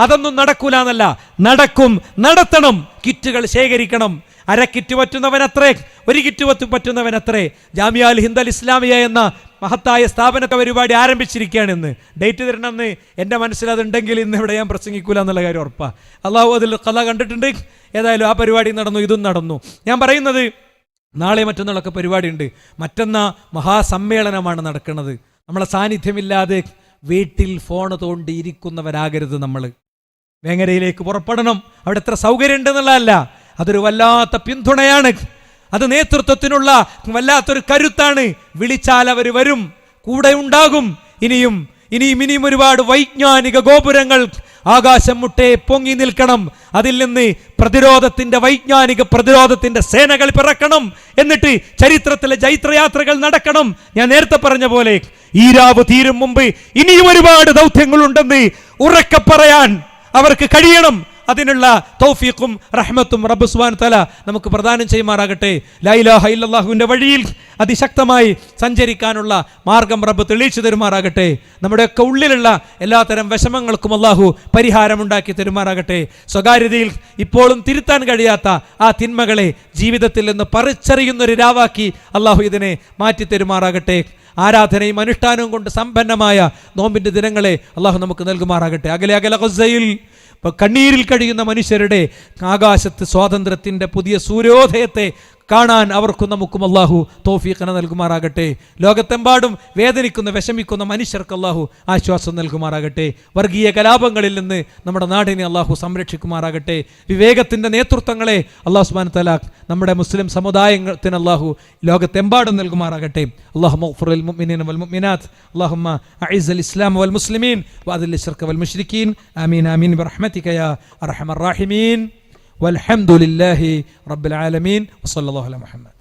അതൊന്നും നടക്കൂല എന്നല്ല, നടക്കും, നടത്തണം. കിറ്റുകൾ ശേഖരിക്കണം. 1/2 കിറ്റ് പറ്റുന്നവനത്രേ, 1 കിറ്റ് പറ്റുന്നവനത്രേ. ജാമിയ അൽ ഹിന്ദ് അൽ ഇസ്ലാമിയ എന്ന മഹത്തായ സ്ഥാപനത്തെ പരിപാടി ആരംഭിച്ചിരിക്കുകയാണെന്ന്. ഡേറ്റ് തരണമെന്ന് എൻ്റെ മനസ്സിലതുണ്ടെങ്കിൽ ഇന്ന് ഇവിടെ ഞാൻ പ്രസംഗിക്കൂല എന്നുള്ള കാര്യം ഉറപ്പാണ്. അള്ളാഹു അതിൽ കഥ കണ്ടിട്ടുണ്ട്. ഏതായാലും ആ പരിപാടി നടന്നു, ഇതും നടന്നു. ഞാൻ പറയുന്നത്, നാളെ മറ്റന്നാളൊക്കെ പരിപാടി ഉണ്ട്. മറ്റന്നാ മഹാസമ്മേളനമാണ് നടക്കുന്നത്. നമ്മളെ സാന്നിധ്യമില്ലാതെ വീട്ടിൽ ഫോൺ തോണ്ടി ഇരിക്കുന്നവരാകരുത് നമ്മൾ. വേങ്ങരയിലേക്ക് പുറപ്പെടണം. അവിടെ എത്ര സൗകര്യം ഉണ്ടെന്നുള്ളതല്ല, അതൊരു വല്ലാത്ത പിന്തുണയാണ്. അത് നേതൃത്വത്തിനുള്ള വല്ലാത്തൊരു കരുത്താണ്. വിളിച്ചാൽ അവർ വരും, കൂടെ ഉണ്ടാകും. ഇനിയും ഒരുപാട് വൈജ്ഞാനിക ഗോപുരങ്ങൾ ആകാശം മുട്ടേ പൊങ്ങി നിൽക്കണം. അതിൽ നിന്ന് വൈജ്ഞാനിക പ്രതിരോധത്തിന്റെ സേനകൾ പിറക്കണം. എന്നിട്ട് ചരിത്രത്തിലെ ജൈത്രയാത്രകൾ നടക്കണം. ഞാൻ നേരത്തെ പറഞ്ഞ പോലെ ഈ രാവ് തീരും മുമ്പ് ഇനിയും ഒരുപാട് ദൗത്യങ്ങളുണ്ടെന്ന് ഉറക്കെ പറയാൻ അവർക്ക് കഴിയണം. അതിനുള്ള തൗഫീഖും റഹ്മത്തും റബ്ബ് സുബ്ഹാനഹു തആല നമുക്ക് പ്രദാനം ചെയ്യുമാറാകട്ടെ. ലാ ഇലാഹ ഇല്ലല്ലാഹുവിന്റെ വഴിയിൽ അതിശക്തമായി സഞ്ചരിക്കാനുള്ള മാർഗം റബ്ബ് തെളിയിച്ചു തരുമാറാകട്ടെ. നമ്മുടെയൊക്കെ ഉള്ളിലുള്ള എല്ലാത്തരം വിഷമങ്ങൾക്കും അള്ളാഹു പരിഹാരമുണ്ടാക്കി തരുമാറാകട്ടെ. സ്വകാര്യതയിൽ ഇപ്പോഴും തിരുത്താൻ കഴിയാത്ത ആ തിന്മകളെ ജീവിതത്തിൽ നിന്ന് പറിച്ചറിയുന്നൊരു രാവാക്കി അള്ളാഹു ഇതിനെ മാറ്റി തരുമാറാകട്ടെ. ആരാധനയും അനുഷ്ഠാനവും കൊണ്ട് സമ്പന്നമായ നോമ്പിന്റെ ദിനങ്ങളെ അള്ളാഹു നമുക്ക് നൽകുമാറാകട്ടെ. അകലെ ഗസയിൽ കണ്ണീരിൽ കഴിയുന്ന മനുഷ്യരുടെ ആകാശത്ത് സ്വാതന്ത്ര്യത്തിൻ്റെ പുതിയ സൂര്യോദയത്തെ കാണാൻ അവർക്കും നമുക്കും അള്ളാഹു തൗഫീഖിനെ നൽകുമാറാകട്ടെ. ലോകത്തെമ്പാടും വേദനിക്കുന്ന വിഷമിക്കുന്ന മനുഷ്യർക്ക് അള്ളാഹു ആശ്വാസം നൽകുമാറാകട്ടെ. വർഗീയ കലാപങ്ങളിൽ നിന്ന് നമ്മുടെ നാടിനെ അള്ളാഹു സംരക്ഷിക്കുമാറാകട്ടെ. വിവേകത്തിൻ്റെ നേതൃത്വങ്ങളെ അള്ളാഹു സുബ്ഹാനഹു തആല നമ്മുടെ മുസ്ലിം സമുദായത്തിന് അള്ളാഹു ലോകത്തെമ്പാടും നൽകുമാറാകട്ടെ. അല്ലാഹുമ്മ ഗ്ഫിർ മുഅ്മിനീന വൽ മുഅ്മിനാത്ത്, അല്ലാഹുമ്മ അഇസ്സൽ ഇസ്ലാം വൽ മുസ്ലിമീൻ വഅദിൽ ശിർക വൽ മുശ്രിക്കീൻ. ആമീൻ ആമീൻ ബിറഹ്മതിക യാ അർഹമർ റഹീമീൻ. والحمد لله رب العالمين وصلى الله على محمد.